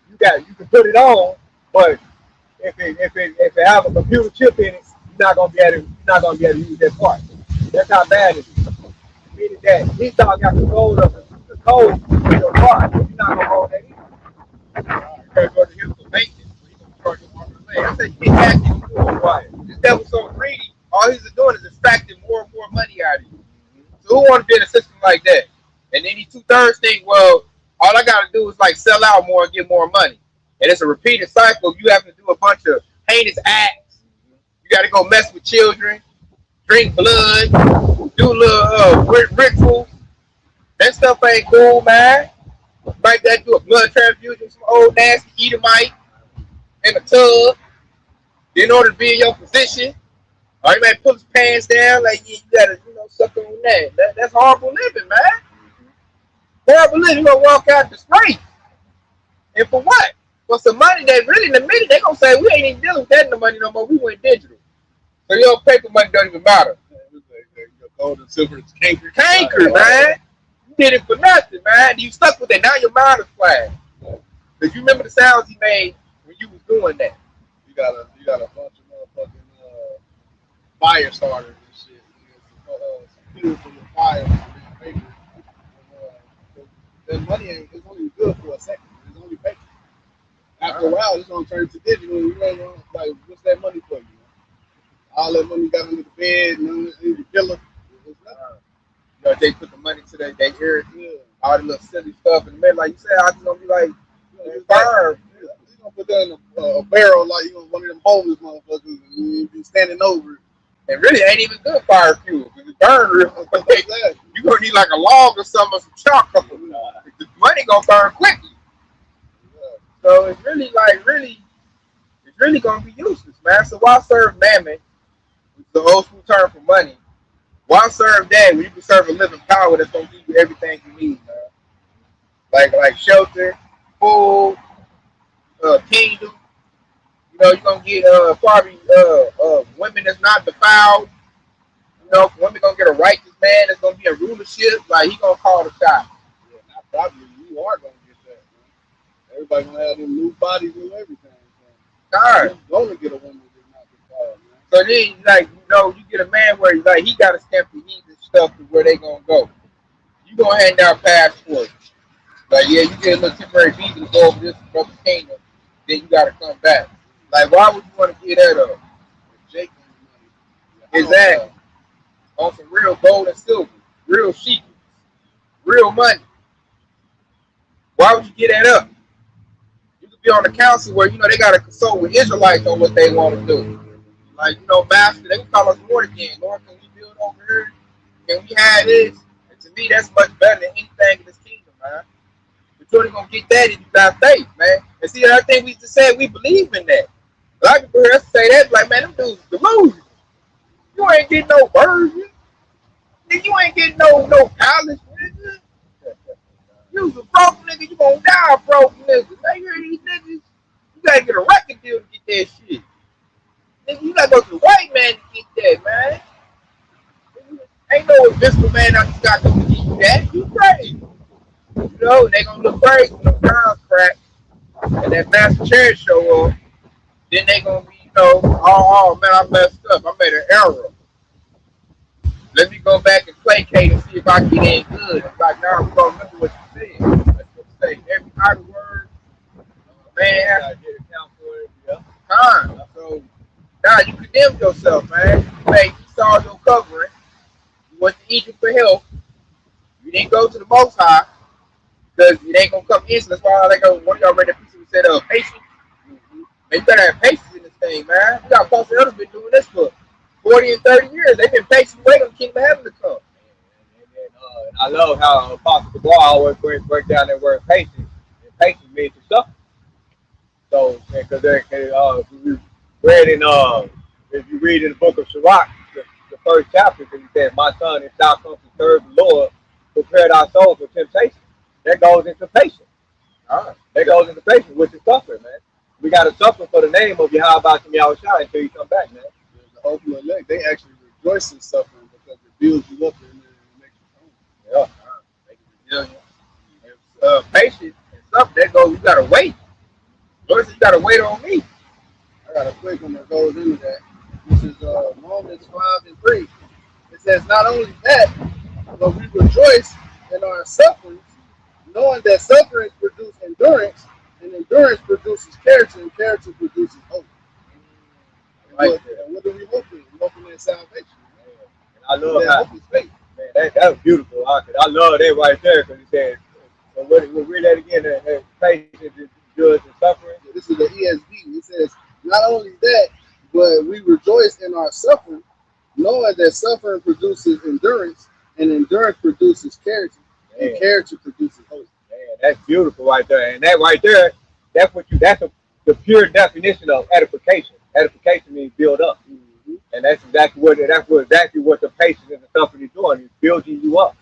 you can put it on, but if it have a computer chip in it, you're not gonna be able to use that part. That's how bad it is. Meaning that he got control of the code in your car, so you're not gonna hold that in. You gotta go to him for maintenance. So he gonna charge you on the leg. I said, you can't ask him for right. This devil's so greedy. All he's doing is extracting more and more money out of you. So who want to be in a system like that? And then these 2/3 think, well, all I gotta do is like sell out more and get more money. And it's a repeated cycle. You have to do a bunch of heinous acts. You got to go mess with children, drink blood, do little rituals. That stuff ain't cool, man. Like that, do a blood transfusion, some old nasty Edomite in a tub in order to be in your position. Or you might pull his pants down, like yeah, you gotta, suck on that. That's horrible living, man. Horrible living. You gonna walk out the street, and for what? For some money that really in a minute they gonna say we ain't even dealing with that no money no more. We went digital. So your paper money don't even matter. Gold and silver is canker. Canker, man. You did it for nothing, man. You stuck with it. Now your mind is flat. Cause you remember the sounds he made when you was doing that. You got a bunch of motherfucking fire starters and shit. Computers for your fire and paper. That money it's only good for a second. It's only paper. After a while, it's gonna turn to digital. You ain't gonna, like, what's that money for you? All that money you got under the bed and under the pillow. It's nothing. They put the money to their ears, all the little silly stuff in the middle. Like you said, I just gonna be like, fire. You gonna put that in a barrel like you one of them homeless motherfuckers and you be standing over it. And really, it ain't even good fire fuel because it burn real quick. You gonna need like a log or something, or some chalk. The money gonna burn quickly. So it's really it's really gonna be useless, man. So why serve mammon, which is the old school term for money? Why serve that when you can serve a living power that's gonna give you everything you need, man? Like shelter, food, kingdom. You're gonna get probably women that's not defiled. Women gonna get a righteous man that's gonna be a rulership. Like he gonna call the shot. Yeah, not probably. You are gonna get that, man. Everybody gonna have them new bodies and everything. Alright. You're gonna get a woman that's not defiled, man. So then, you get a man where he got to stamp the heat and stuff to where they gonna go. You gonna hand out passports. Like, yeah, you get a little temporary visa to go over this brother's kingdom, then you gotta come back. Like, why would you want to get that up? Jake Exactly. On some real gold and silver, real sheep, real money. Why would you get that up? You could be on the council where, they got to consult with Israelites on what they want to do. Like, master, they can call us Lord again. Lord, can we build over here? Can we have this? And to me, that's much better than anything in this kingdom, man. But you're only going to get that if you got faith, man. And see, I think we just said we believe in that. A lot of people hear us say that, like, man, them dudes delusional. You ain't getting no virgin. You ain't getting no college, nigga. You's a broke nigga, you gonna die a broke nigga. Now you hear these niggas, you gotta get a record deal to get that shit. Nigga, you gotta go to the white man to get that, man. Ain't no invisible man out just gotta come to get you that. You crazy. They gonna look crazy when the times crack and that master chariot show up. Then they gonna be, oh man, I messed up. I made an error. Let me go back and placate and see if I get in good. I'm like, nah, I'm gonna remember what you said. That's what you say. Every idle word, man, has to get account for it. Yeah. Time. So now you condemn condemned yourself, man. You saw your covering. You went to Egypt for help. You didn't go to the Most High because it ain't gonna come easy. That's why like one of y'all read that piece who said patience. Man, you gotta have patience in this thing, man. You got folks that have been doing this for 40 and 30 years. They've been patient waiting on the kingdom of heaven to come. And I love how Apostle Dubois always break down that word patience. And patience means to suffer. So, because we read in if you read in the book of Sirach, the first chapter, because he said, "My son, if thou come to serve the Lord, prepare thy soul for temptation." That goes into patience. That goes into patience, which is suffering, man. We got to suffer for the name of Yahweh Yahushua until you come back, man. The ultimate elect, they actually rejoice in suffering because it builds you up and it makes you strong. Yeah. Make it resilient. Patience and stuff, that goes, you gotta wait. Lord, you gotta wait on me. I got a quick one that goes into that. This is Romans 5:3. It says, not only that, but we rejoice in our sufferings, knowing that sufferings produce endurance, and endurance produces character, and character produces hope. And what do we hope in? We hope in that salvation. And I love that how, hope is faith. man, that was beautiful. I love that right there because he said, we'll read that again, that patience is good and suffering. This is the ESV. It says, not only that, but we rejoice in our suffering, knowing that suffering produces endurance, and endurance produces character, and character produces hope. Man, that's beautiful right there. And that right there, that's the pure definition of edification. Edification means build up. Mm-hmm. And that's exactly what the patience and the suffering is doing. It's building you up.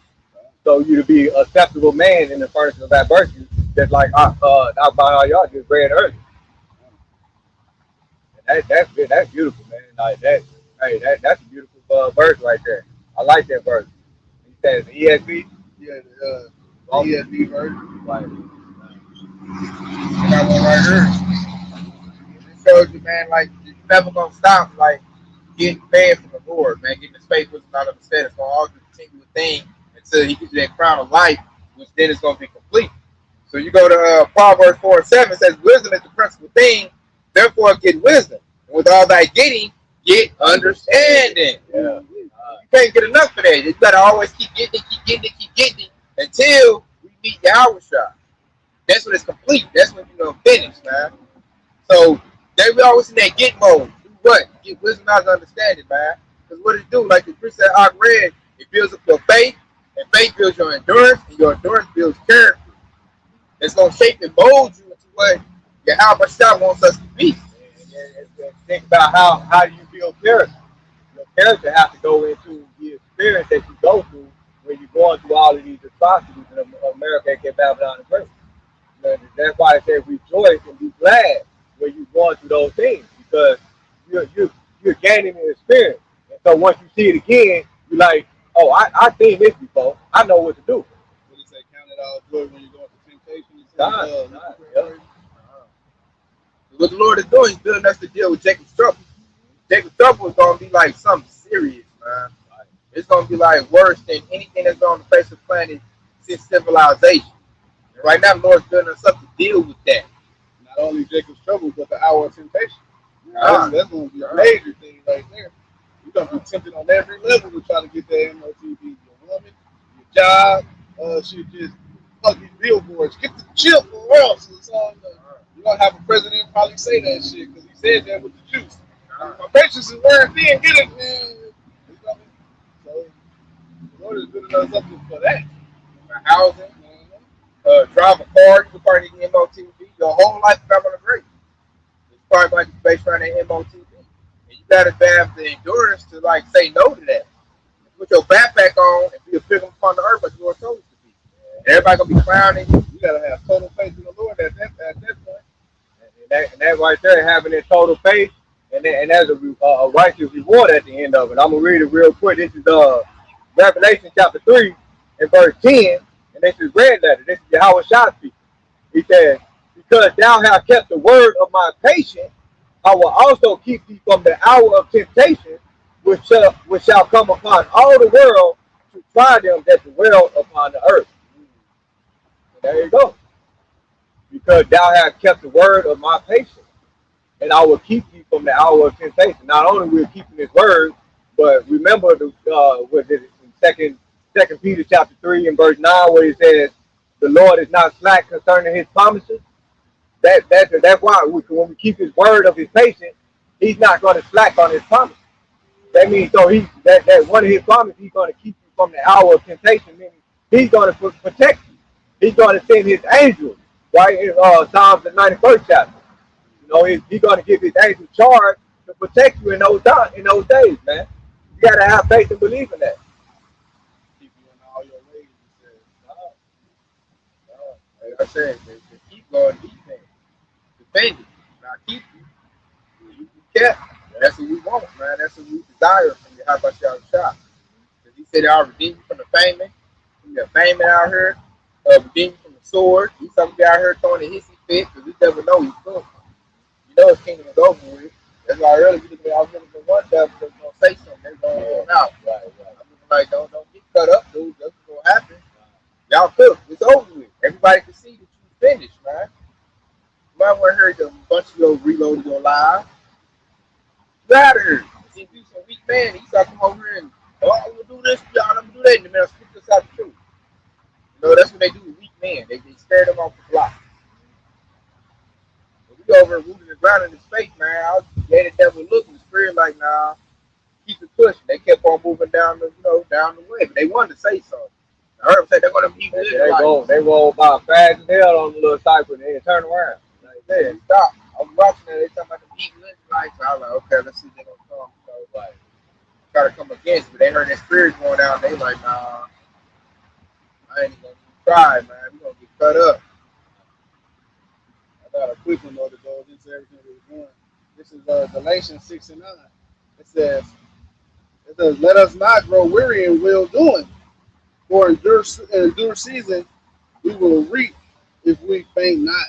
So you to be an acceptable man in the furnace of that virtue, just like out by all y'all just read earlier. That's beautiful, man. Like that's a beautiful verse right there. I like that verse. He says ESV. Yeah, the ESV version. Right. I got one right here. It shows you, man, like you're never gonna stop, like getting fed from the Lord, man. Getting the faith, which is not understand. It's gonna always continue a thing until He gives you that crown of life, which then is gonna be complete. So you go to Proverbs 4:7. It says, "Wisdom is the principal thing. Therefore, get wisdom. And with all thy getting, get understanding." Yeah. You can't get enough of that. You gotta always keep getting it until we meet Yahushua. That's when it's complete. That's when you're gonna finish, man. So we always in that get mode. Do what? Get wisdom, knowledge, understanding, man. Because what it do, like the precept I read, it builds up your faith, and faith builds your endurance, and your endurance builds character. It's gonna shape and mold you into what Yahushua wants us to be. And think about how you build character. Your character has to go into the experience that you go through when you're going through all of these atrocities in America and Babylon and Britain. That's why I say rejoice and be glad when you're going through those things, because you're gaining an experience. And so once you see it again, you're like, oh, I've seen this before. I know what to do. What do you say? Count it all joy when you go into temptation. What the Lord is doing, He's building us to deal with Jacob's trouble. Jacob's trouble is gonna be like something serious, man. It's gonna be like worse than anything that's on the face of the planet since civilization. And right now, the Lord's building us up to deal with that. Not only Jacob's trouble, but the hour of temptation. That's going to be a major thing right there. You're going to be tempted on every level to try to get that MOTV. Your woman, your job, she just fuck these billboards. Get the chip or else. You're going to have a president probably say that shit because he said that with the juice. My patience is wearing thin. Get it, man. So, the Lord is building us up for that. For housing, drive a car, you probably need MOTV. Your whole life is on the great. It's probably going to be based around that MOTV. And you got to have the endurance to like say no to that. Put your backpack on and be a pilgrim upon the earth like the Lord told us to be. And everybody going to be clowning you. You got to have total faith in the Lord at that point. And that right there, having that total faith, and there's a righteous reward at the end of it. I'm going to read it real quick. This is Revelation chapter 3 and verse 10. And this is red letter. This is Yahushua speaking. He says, because thou hast kept the word of my patience, I will also keep thee from the hour of temptation, which shall come upon all the world to try them that dwell upon the earth. So there you go. Because thou hast kept the word of my patience. and I will keep you from the hour of temptation. Not only we're keeping His word, but remember the what is it in Second Peter chapter 3 and verse 9 where it says, "The Lord is not slack concerning His promises." That's why when we keep His word of His patience, He's not going to slack on His promise. That means so that one of His promises, He's going to keep you from the hour of temptation. Meaning He's going to protect you. He's going to send His angels, right? In Psalms the 91st chapter. You know, He's going to give His angels charge to protect you in those days, man. You got to have faith and believe in that. Keep you in all your ways. He says, Like I said, they keep going defense. Defend it. Not keep you. You be kept. That's what we want, man. That's what we desire from you. How about y'all shop? Because He said, I'll redeem you from the famine. From the famine out here. Redeem you from the sword. He's somebody out here throwing a hissy fit because we never know He's good. You know His kingdom is over with. That's why earlier I was looking for one devil that's going to say something. They're going to run out. Right. I'm looking like, don't get cut up, dude. That's what's going to happen. Y'all cook. It's over with. Everybody can see that you finished, man. You might want to hear a bunch of your reloaded your live. You out of here. See, you some weak man. He start come over here and, I'm going to do this, y'all. I'm going to do that. And then I'll speak this out the truth. You know, that's what they do with weak men. They scare them off the block. But we over rooted and grounded in his face, man. I was gave the devil look and the spirit like, nah, keep it pushing. They kept on moving down the way. But they wanted to say something. I heard them say they're going to be good. They roll by fast as hell on the little cycle and then turn around. Like, yeah, stop. I was watching that. They talking about the Eagles lights. So I was like, okay, let's see if they're going to come. So, like, try to come against it. But they heard that spirit going out. They like, nah, I ain't even going to try, man. We're going to get cut up. I got a quick one though that goes into everything we're doing. This is Galatians 6 and 9. It says, let us not grow weary in well doing, for in due season we will reap if we faint not.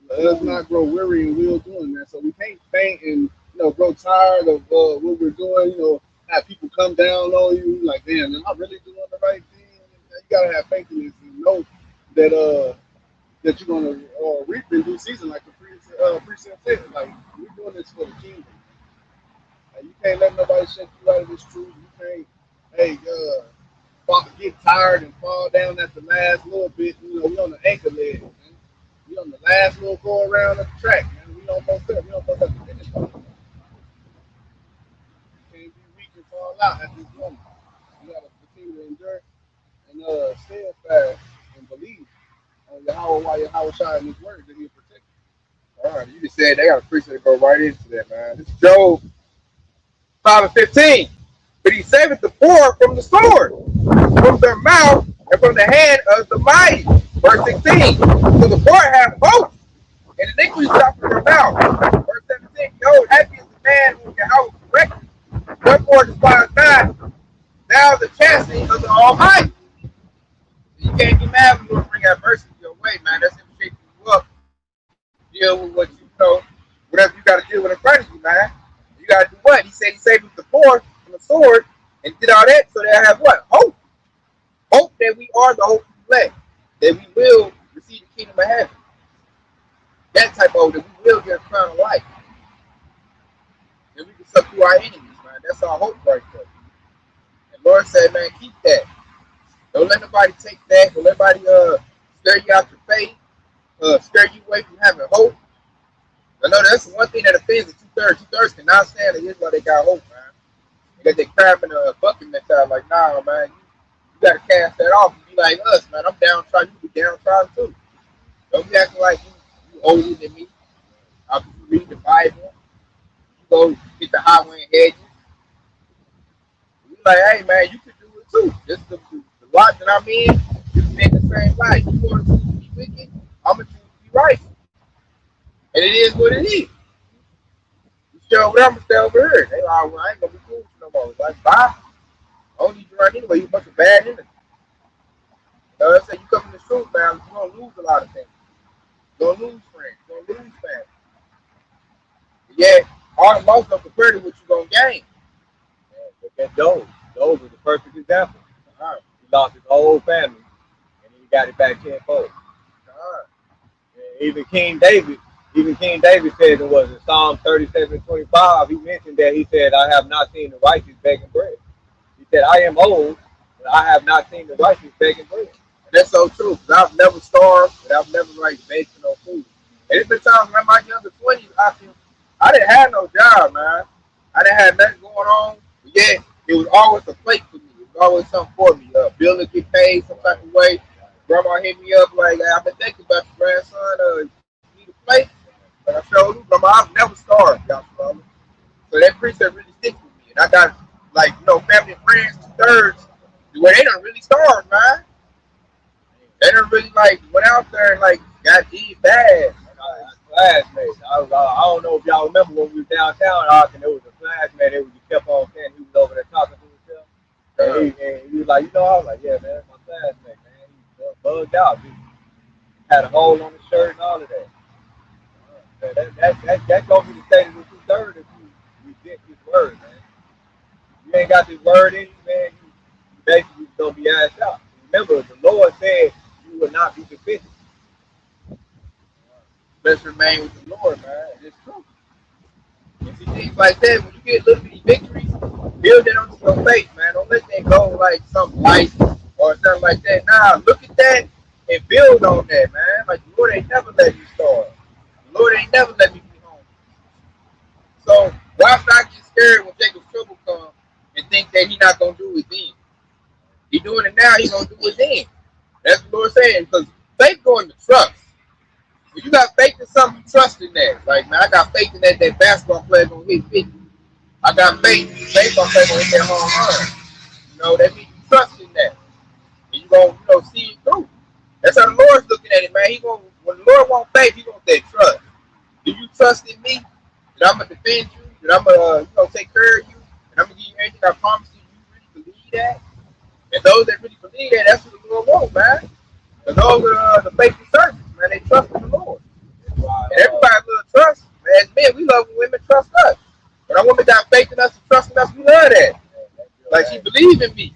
Let us not grow weary in well doing that. So we can't faint and grow tired of what we're doing. Have people come down on you like, damn, am I really doing the right thing? You gotta have faith in this and know that that you're gonna reap in due season, like the precept said. Like, we're doing this for the kingdom. Like, you can't let nobody shake you out of this truth. You can't, get tired and fall down at the last little bit. We on the anchor leg, man. We on the last little go around of the track, man. We almost there. We almost at the finish line. You can't be weak and fall out at this moment. You gotta continue to endure and steadfast and believe on Yahweh while Yahweh shine in His word that He'll protect you. All right, you just said they got a precept to go right into that, man. This is Job 5:15. But He saveth the poor from the sword, from their mouth, and from the hand of the mighty. Verse 16. So the poor have hope, and iniquity shall from their mouth. Verse 17. Behold, happy is the man whom Yahweh corrected. Therefore despise not thou the chastening of the Almighty. You can't get mad when you bring adversity your way, man. That's Him shaking you up. Deal with what whatever you got to deal with in front of you, man. You got to do what? He said He saved the poor from the sword and did all that so they have what? Hope. Hope that we are the hope we elect. That we will receive the kingdom of heaven. That type of hope, that we will get a crown of life. And we can subdue our enemies, man. That's our hope right there. And Lord said, man, keep that. Don't let nobody take that. Don't let nobody scare you out your faith. Scare you away from having hope. I know that's one thing that offends the two-thirds. Two-thirds cannot stand it. Here's why they got hope, man. Because they crab in a bucket mentality. Like, nah, man, you got to cast that off and be like us, man. I'm downtrodden. You be downtrodden too. Don't be acting like you older than me. I'll be reading the Bible. You go get the highway and hedges. You like, hey, man, you can do it too. Just the lot that I'm in, you can make the same life. You want to be wicked, I'm going to choose to be right. And it is what it is. You stay over there, I'm going to stay over here. They like, well, I ain't going to be cool with you no more. Like, bye. I don't need you right anyway. You're a bunch of bad enemies. You know what I'm saying? You come in the truth, man, you're going to lose a lot of things. You're going to lose friends. You're going to lose family. But yet, most of them compared to what you're going to gain. Look at Job. Job was the perfect example. He lost his whole family, and he got it back tenfold. Even King David, Even King David said it was in Psalm 37:25. He mentioned that he said, I have not seen the righteous begging bread. He said, I am old, but I have not seen the righteous begging bread. That's so true. Cause I've never starved, and I've never like begged for no food. And it's been times when in my younger 20s, I didn't have no job, man. I didn't have nothing going on. But yeah, it was always a plate for me. It was always something for me. Bill to get paid some type of way. Grandma hit me up like, I've been thinking about your grandson. You need a plate? But I showed you, Grandma, I've never starved, y'all. So that precept really sticks with me. And I got, like, family and friends, 2/3, where they don't really starve, man. They don't really, like, went out there and, like, got G bad. Classmates. I don't know if y'all remember when we was downtown, and there was a classmate that just kept on saying he was over there talking to himself. And he was like, I was like, yeah, man, that's my classmate, man. He bugged out. He had a hole on his shirt and all of that. That's going to be the state of the 2/3 if you reject this word, man. You ain't got this word in you, man, you basically going to be asked out. Remember, the Lord said you will not be defeated. Let's remain with the Lord, man. It's true. You see things like that, when you get little bitty victories, build it onto your faith, man. Don't let that go like something light or something like that. Nah, look at that and build on that, man. Like the Lord ain't never let me starve. The Lord ain't never let me be home. So why should I get scared when Jacob's trouble comes and think that he's not gonna do it then? He doing it now, he's gonna do it then. That's what the Lord saying, because faith going to trust. When you got faith in something, you trust in that. Like, man, I got faith in that basketball player gonna hit 50. I got faith in the baseball player gonna hit that home run. That means you trust in that. And you gonna, see it through. That's how the Lord's looking at it, man. When the Lord wants faith, he gonna say trust. Do you trust in me? That I'm gonna defend you? That I'm gonna, take care of you? And I'm gonna give you everything I promise you? You really believe that? And those that really believe that, that's what the Lord wants, man. Because those are the faithful servants, man. They trust in the Lord. And everybody loves trust. Man, as men, we love when women trust us. When a woman got faith in us and trust in us, we love that. Like, she believes in me.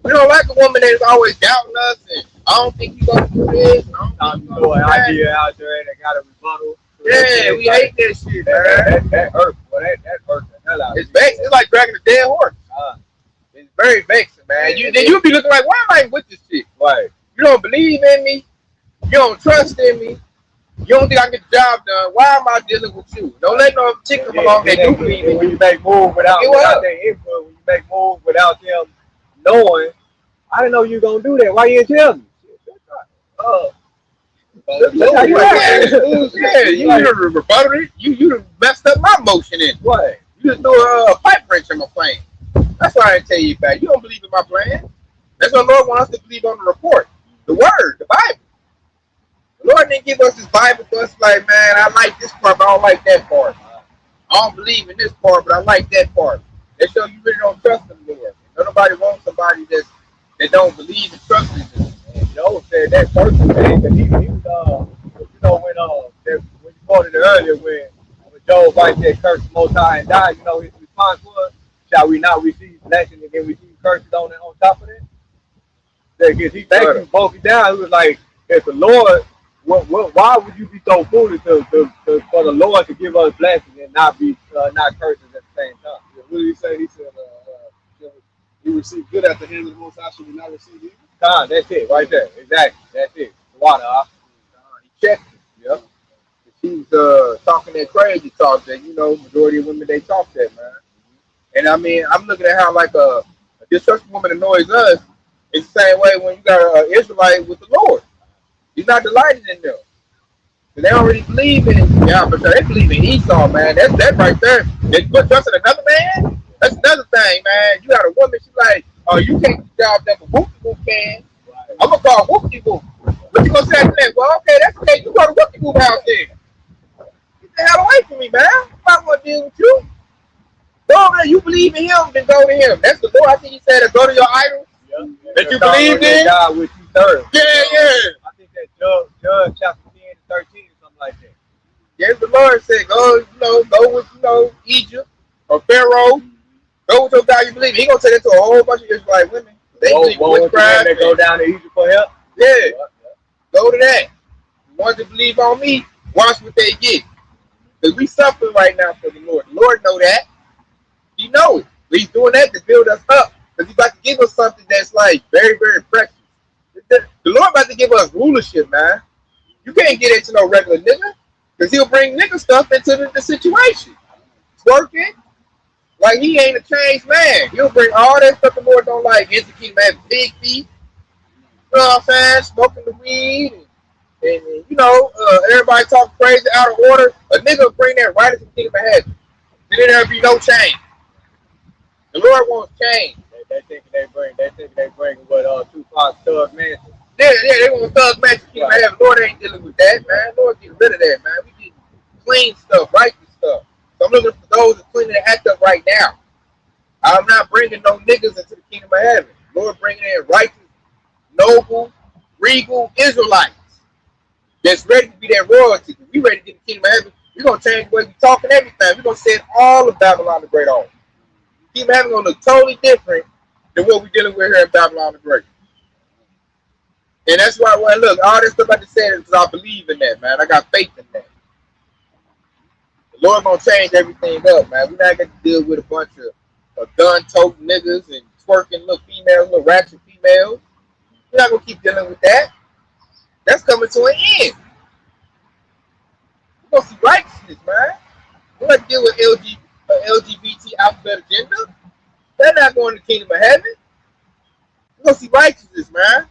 We don't like a woman that's always doubting us and I don't think you're going to do this. I don't throw an idea out there and they got a rebuttal. Yeah, we hate that shit, man. That hurts. Boy, that hurts the hell out of It's vexing. It's like dragging a dead horse. It's very vexing, man. Then you'll be looking like, why am I with this shit? Right. You don't believe in me. You don't trust in me. You don't think I can get the job done. Why am I dealing with you? Don't let no chick come along that do believe in you. When you make moves without their input, when you make moves without them knowing, I didn't know you were going to do that. Why you didn't tell me? You rebutted it. You messed up my motion in. What? You just threw a pipe wrench in my plan. That's why I didn't tell you about. You don't believe in my plan. That's what the Lord wants us to believe on the report. The word, the Bible. The Lord didn't give us this Bible to us like, man, I like this part, but I don't like that part. I don't believe in this part, but I like that part. That shows you really don't trust in the Lord. Nobody wants somebody that don't believe and trust in them. And Job said that person, man, because he was, when you quoted it earlier, when Job's wife said, curse the Most High and die, his response was, shall we not receive blessing and then receive curses on top of that? Because he basically broke it down. It was like, if the Lord, why would you be so foolish for the Lord to give us blessings and not curses at the same time? Yeah, what did he say? He said, you receive good at the hands of the Most High, should we not receive evil? That's it, right there. Exactly. That's it. Water, he checked it. Yep. She was talking that crazy talk that, majority of women, they talk that, man. And I mean, I'm looking at how like a distrustful woman annoys us. It's the same way when you got an Israelite with the Lord. He's not delighted in them. They don't really believe in it. Yeah, but they believe in Esau, man. That's that right there. They put trust in another man. That's another thing, man. You got a woman, she's like, oh, you can't do the job that Whoop-de-Whoop can. I'm going to call Whoop-de-Whoop. What you going to say after that? Well, okay, that's okay. You go to Whoop-de-Whoop house then. Get the hell away from me, man. I'm not going to deal with you. Go over there. You believe in him, then go to him. That's the Lord. I think he said to go to your idols that you believe in. God which you serve. Yeah. I think that Judge chapter 10 to 13 or something like that. Yes, the Lord said, go with, Egypt or Pharaoh. Go with your God you believe in. He gonna say that to a whole bunch of Israelite women. They believe witchcraft. They go down to Egypt for help. Yeah. Go to that. The ones that believe on me, watch what they get. Because we suffering right now for the Lord. The Lord know that. He know it. But he's doing that to build us up. Because he's about to give us something that's like very, very precious. The Lord about to give us rulership, man. You can't get into no regular nigga. Because he'll bring nigga stuff into the situation. Twerking. Like he ain't a changed man. He'll bring all that stuff the Lord don't like. Into Kingdom having big feet. You know what I'm saying? Smoking the weed. And you know, everybody talk crazy out of order. A nigga will bring that right into the Kingdom of heaven. Then there'll be no change. The Lord wants change. They thinking they bring what Tupac Thug Manson. Yeah, they want Thug Mansion Kingdom of heaven. Lord ain't dealing with that, man. Lord get rid of that, man. We get clean stuff, righteous stuff. So I'm looking for those that clean the act up right now. I'm not bringing no niggas into the Kingdom of heaven. Lord bringing in righteous, noble, regal Israelites that's ready to be that royalty. We ready to get the Kingdom of heaven. We're going to change the way we talk and everything. We're going to send all of Babylon the Great on. Kingdom of heaven going to look totally different than what we're dealing with here in Babylon the Great. And that's why, well, look, all this stuff I just said is because I believe in that, man. I got faith in that. The Lord going to change everything up, man. We're not going to deal with a bunch of gun-toting niggas and twerking little females, little ratchet females. We're not going to keep dealing with that. That's coming to an end. We're going to see righteousness, man. We're going to deal with LGBT alphabet agenda. They're not going to the Kingdom of heaven. We're going to see righteousness, man.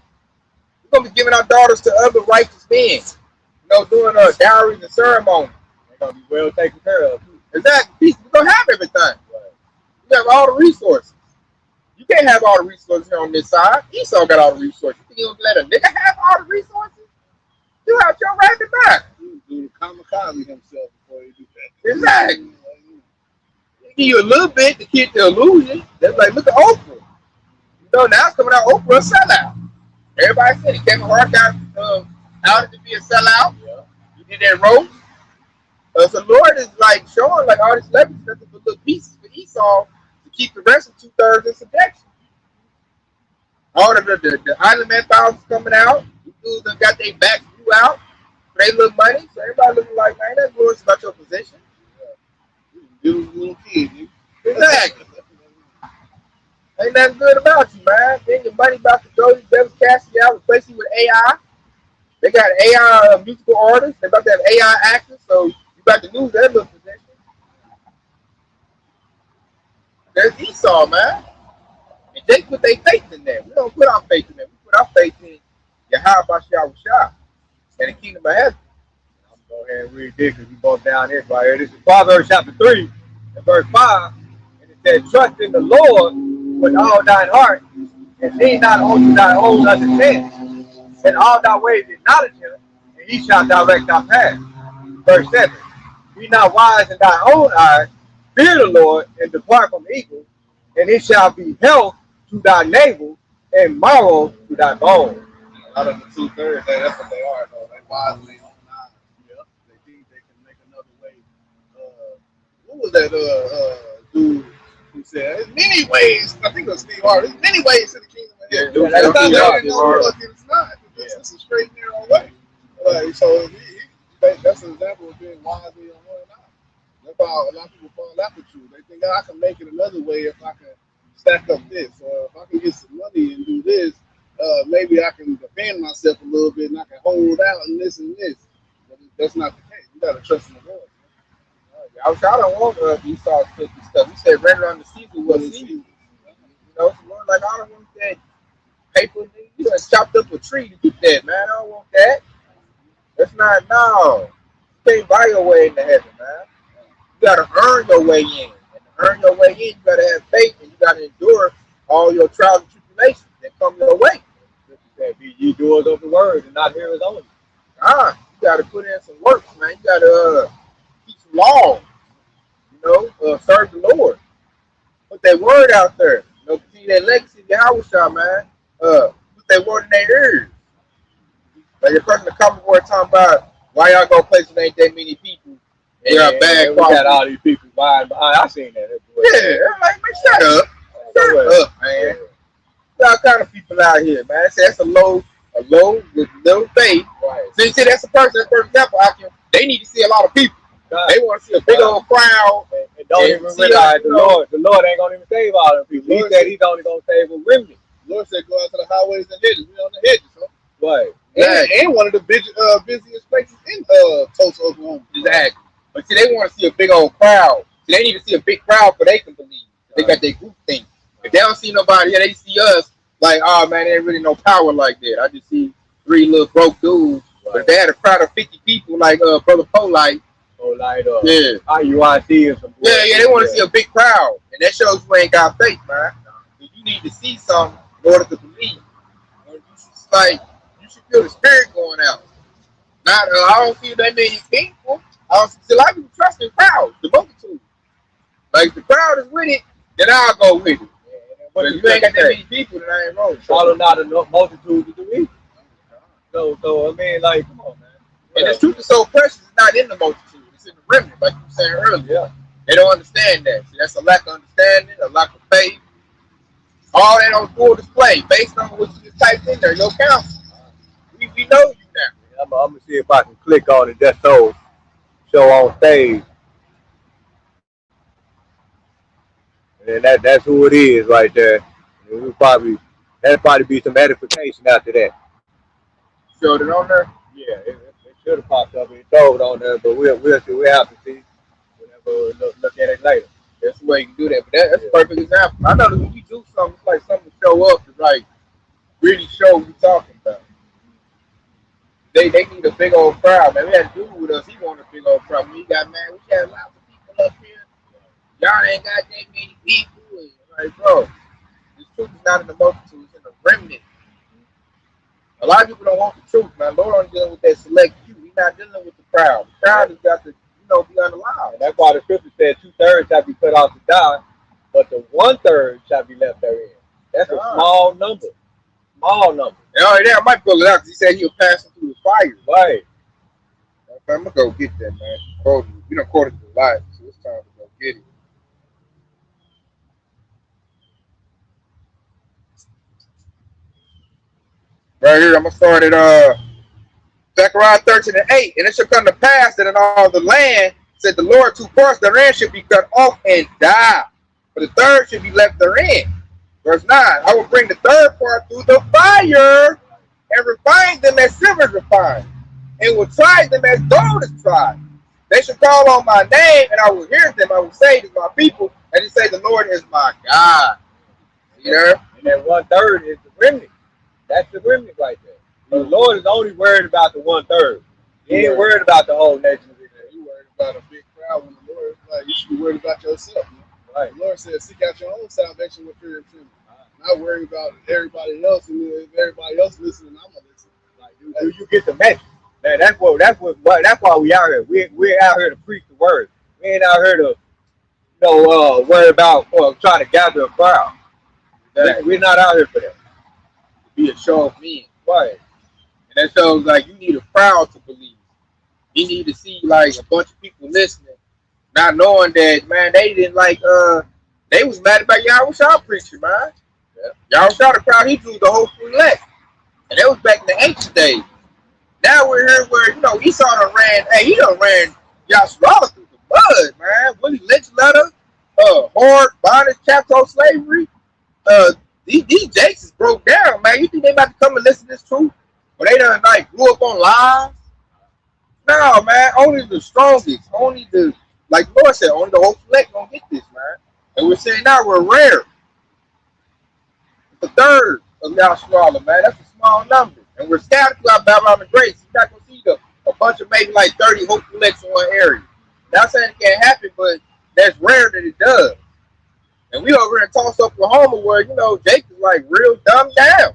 We're going to be giving our daughters to other righteous men. You know, doing dowries and ceremonies. They're going to be well taken care of. Exactly. We're going to have everything. Right. We have all the resources. You can't have all the resources here on this side. Esau got all the resources. You think you're going to let a nigga have all the resources? You out your rabbit back. He was doing kamikaze himself before he do that. Exactly. Give you a little bit to keep the illusion. That's like, look at Oprah. You know, now it's coming out Oprah a sellout. Everybody said it. Kevin Hart got outed to be a sellout. Yeah. He did that roast. So the Lord is like showing like all these celebrities nothing but little pieces for Esau to keep the rest of 2/3 in subjection. All the Island Man files coming out. The dudes that got their backs blew out for their little money. So everybody looking like, man, that's glorious about your position. You little kid, dude. Exactly. Ain't nothing good about you, man. Then your money about to go. You better cash you out, replace you with AI. They got AI musical artists. They about to have AI actors. So you about to lose that little position. There's Esau, man. And they put their faith in that. We don't put our faith in that. We put our faith in Yahweh Shah and the Kingdom of heaven. I'm going to go ahead and read this because we both down here right here. This is Proverbs chapter 3 and verse 5. And it says, trust in the Lord with all thine heart, and lean not unto thy own understanding. In all thy ways acknowledge him, and he shall direct thy path. Verse 7. Be not wise in thy own eyes, fear the Lord, and depart from evil, and it shall be health to thy navel, and marrow to thy bones. Out of the 2/3, that's what they are, though. They wisely on eyes. Yep. They think they can make another way. What was that dude who said, there's many ways, I think it was Steve Harvey, there's many ways to the kingdom of heaven. Yeah, That's not it's not. It's a straight and narrow way. So that's an example of being wisely on one eye. That's how a lot of people fall after you. They think, I can make it another way if I can stack up this, or if I can get some money and do this, maybe I can defend myself a little bit and I can hold out and this and this. But that's not the case. You gotta trust in the Lord. I don't want Esau's filthy stuff. He said, render unto Caesar what Caesar. You know, so Lord, like, I don't want that paper. You done chopped up a tree to get that, man. I don't want that. That's not, no. You can't buy your way into heaven, man. You gotta earn your way in. And to earn your way in, you gotta have faith and you gotta endure all your trials and tribulations that come your way. Be ye doers of the word and not hearers only. You gotta put in some work, man. You gotta keep some laws. You know, serve the Lord. Put that word out there. You know, continue that legacy of Yahweh, man. Put that word in their ears. Like the person in the comment board talking about why y'all go places ain't that many people. And y'all bad we got all these people buying. I seen that. Yeah, like, man, shut up. Shut up, man. All kind of people out here, man. That's a low with little faith. Right. So you see, that's a person. For example, they need to see a lot of people. They want to see a big old crowd and don't even realize the Lord ain't gonna even save all them people. He said he's only gonna save a remnant. Lord said go out to the highways and hedges. We on the hedges, huh? Right. And one of the busiest places in Tulsa, Oklahoma. Exactly. But see, they want to see a big old crowd. See, they need to see a big crowd so they can believe. They got their group thing. If they don't see nobody, they see us like, oh man, there ain't really no power like that. I just see 3 little broke dudes. Right. But if they had a crowd of 50 people like Brother Polite. Yeah. IUIC or some Yeah, they want to see a big crowd. And that shows you ain't got faith, man. So you need to see something in order to believe. You should feel the spirit going out. Not, I don't see that many people. I don't see a lot of people trust in crowds, the multitude. Like, if the crowd is with it, then I'll go with it. But if you ain't got that many people, then I ain't wrong. Follow not enough multitude to do it. So, I mean, like, come on, man. And the truth is so precious, it's not in the multitude. It's in the remnant, like you were saying earlier. Yeah. They don't understand that. See, that's a lack of understanding, a lack of faith. All that on full display, based on what you just typed in there, your counsel. We know you now. I'm going to see if I can click on it just so show on stage. And that's who it is right there. And that'll probably be some edification after that. Showed it on there? Yeah, it should have popped up and told on there, but we'll see. We'll have to see. We'll look at it later. That's the way you can do that. But that's a perfect example. I know that when we do something, it's like something to show up to like really show what we're talking about. They need a big old crowd, man. We had a dude with us, he wanted a big old crowd. We got, man, we got lots of people up here. Y'all ain't got that many people. And like, bro, this truth is not in the multitude, it's in the remnant. A lot of people don't want the truth, man. Lord only dealing with that select few. He's not dealing with the crowd. The crowd has got to, be unallowed. And that's why the scripture said 2/3 shall be cut off to die, but the 1/3 shall be left therein. That's a small number. Small number. And I might pull it out because he said he'll pass them through the fire. Right. Okay, I'm going to go get that, man. We done quoted the light, so it's time to go get it. Right here, I'm going to start at Zechariah 13:8. And it shall come to pass that in all the land, said the Lord, 2 parts therein should be cut off and die, but the third should be left therein. Verse 9, I will bring the third part through the fire and refine them as silver is refined, and will try them as gold is tried. They shall call on my name, and I will hear them. I will say, it is my people, and he say, the Lord is my God. See there? And that 1/3 is the remnant. That's the remnant right there. The Lord is only worried about the 1/3. He ain't worried about the whole nation. He worried about a big crowd when the Lord is like, you should be worried about yourself. Man. Right. The Lord said, seek out your own salvation with fear and trembling. Not worry about everybody else, and if everybody else listening, I'm gonna listen. Like, do you get the message? Man, that's why we out here. We're out here to preach the word. We ain't out here to worry about trying to gather a crowd. We're not out here for that. Be a show of men. Right. And that shows like you need a crowd to believe. You need to see like a bunch of people listening, not knowing that, man, they didn't like they was mad about Yahweh preaching, man. Yeah. Yahweh the crowd, he drew the whole elect. And that was back in the ancient days. Now we're here where, Esau done ran Yahweh through the mud, man. Willie Lynch letter, hard bondage, capital slavery. These Jasons broke down, man. You think they about to come and listen to this truth? Or they done grew up on lies? No, man. Only the strongest, only the Lord said, only the whole select gonna get this, man. And we're saying now we're rare. It's a third of Yahshua, man. That's a small number. And we're scattered throughout Babylon the Great. So you're not gonna see a bunch of maybe 30 hope elects in one area. Not saying it can't happen, but that's rare that it does. And we over in Tulsa, Oklahoma, where Jake is real dumbed down.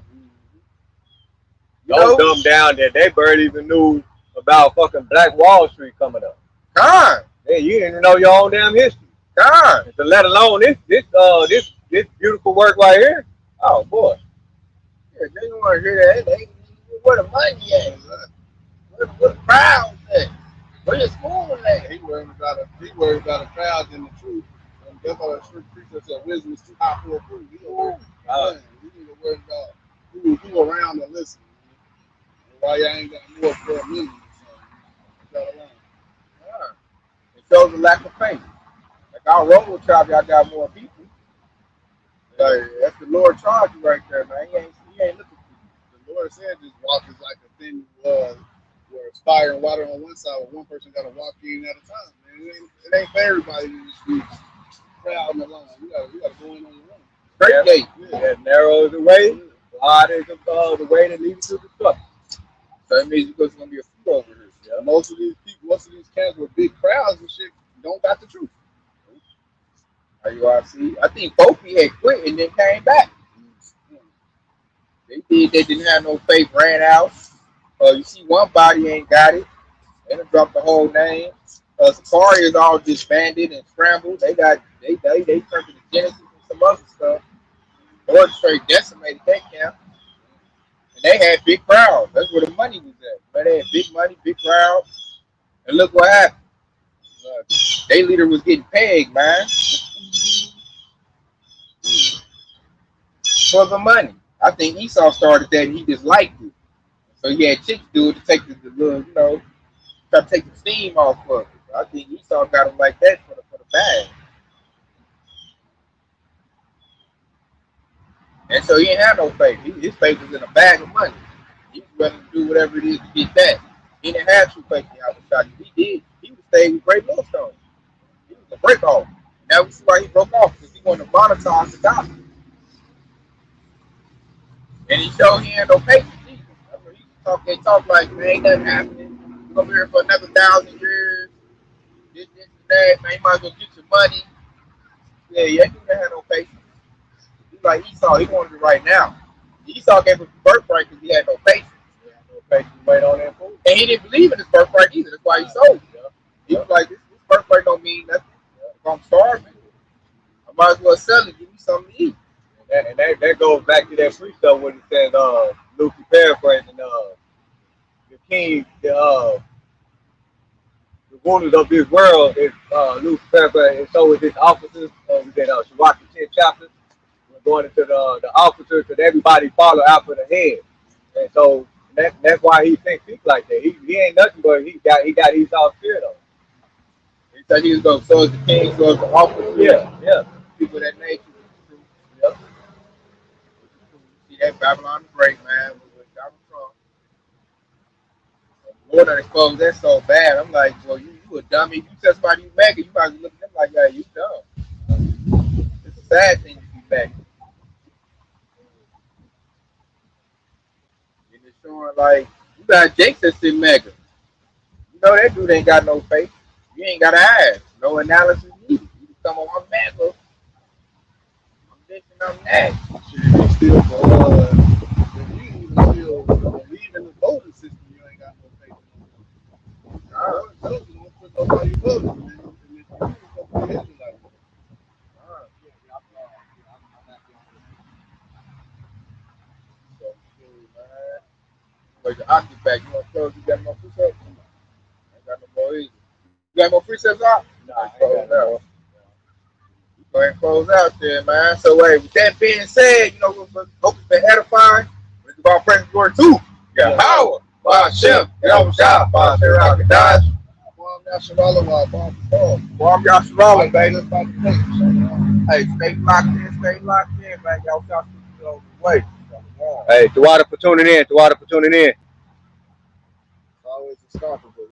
Dumbed down that they barely even knew about fucking Black Wall Street coming up. God. Yeah, you didn't even know your own damn history. God. To let alone this beautiful work right here. Oh boy. Yeah, they don't want to hear that. Where the money at? Where the crowd at? Where your school at? He worried about a crowd than the truth. And that's why the scripture preacher said wisdom is too high for a fool. We need to worry about who around and listen. Why y'all ain't got more for a million? So, alone. shows a lack of faith. Like our road tribe, y'all got more people. Like, that's the Lord charge you right there, man. He ain't looking for you. The Lord said this walk is like a thin where it's fire and water on one side, but one person got to walk in at a time. Man, it ain't for everybody in the streets. Crowd in the line. You got to go in on your own. Straight gate. Yeah, narrow is the way, wide is the way that leads to destruction. So that means because it's gonna be a few over here. Yeah. Most of these camps with big crowds and shit don't got the truth. IUIC. I think Kofi had quit and then came back. They didn't have no faith, ran out. You see one body ain't got it. They done dropped the whole name. Safari is all disbanded and scrambled. They turned to the Genesis and some other stuff. They were straight decimated that camp. And they had big crowds. That's where the money was at. But they had big money, big crowds. And look what happened. Their leader was getting pegged, man. For the money. I think Esau started that and he just liked it. So he had chicks do it to take the little, try to take the steam off of it. I think Esau got him like that for the bag. And so he didn't have no faith. His faith was in a bag of money. He was willing to do whatever it is to get that. He didn't have true faith in Yahweh. He did. He would stay with Great Millstone. He was a break off. Now we see why he broke off, because he wanted to monetize the gospel. And he showed he had no patience either. That's what they talk like, man, ain't nothing happening. We're gonna be here for another 1,000 years. This and that, man. You might as well get your money. Yeah, you didn't have no patience. He's like Esau, he wanted it right now. Esau gave him the birthright because he had no patience. Wait on that food. And he didn't believe in his birthright either. That's why he sold it. He was like, this birthright don't mean nothing. If I'm starving, I might as well sell it, give me something to eat. And that goes back to that free stuff when it says, Lucy paraphrasing, the king, the rulers of this world is Lucy paraphrasing, and so is his officers. We did Sirach, the 10th chapter. We're going into the officers, and everybody follow after the head. And so that's why he thinks like that. He ain't nothing but he got Esau's spirit on. He said he was going to, so is the king, so is the officers. Yeah. People that nature. Yep. See that Babylon the Great, man, with Donald Trump. The Lord done exposed that so bad. I'm like, well, you a dummy. If you tell somebody you mega, you might as well look at them like, yeah, you dumb. It's a sad thing to be mega. And it's showing like, you got Jake that's in mega. You know that dude ain't got no faith. You ain't got to ask. No analysis needed. You just come on, I'm mega. I'm this and I'm that. Shit, still, if you even still believe in the voting system, you ain't got no faith in it. Don't put nobody voting, and if you don't put the Israelites. Where's the octave back? You want to close? You got more precepts? I ain't got no more either. You got more precepts out? Nah, I ain't got no more. Go ahead and close out there, man. So, with that being said, hope it's been edifying. It's about Prince Glory 2. Yeah, power. Wow, Shem. Y'all shot. Wow, Sarah Kadash. Bomb Yasharala while bomb fall. Bomb Yasharala, baby. Hey, Stay locked in, man. Y'all shot the way. Hey, Tawada for tuning in. always a start.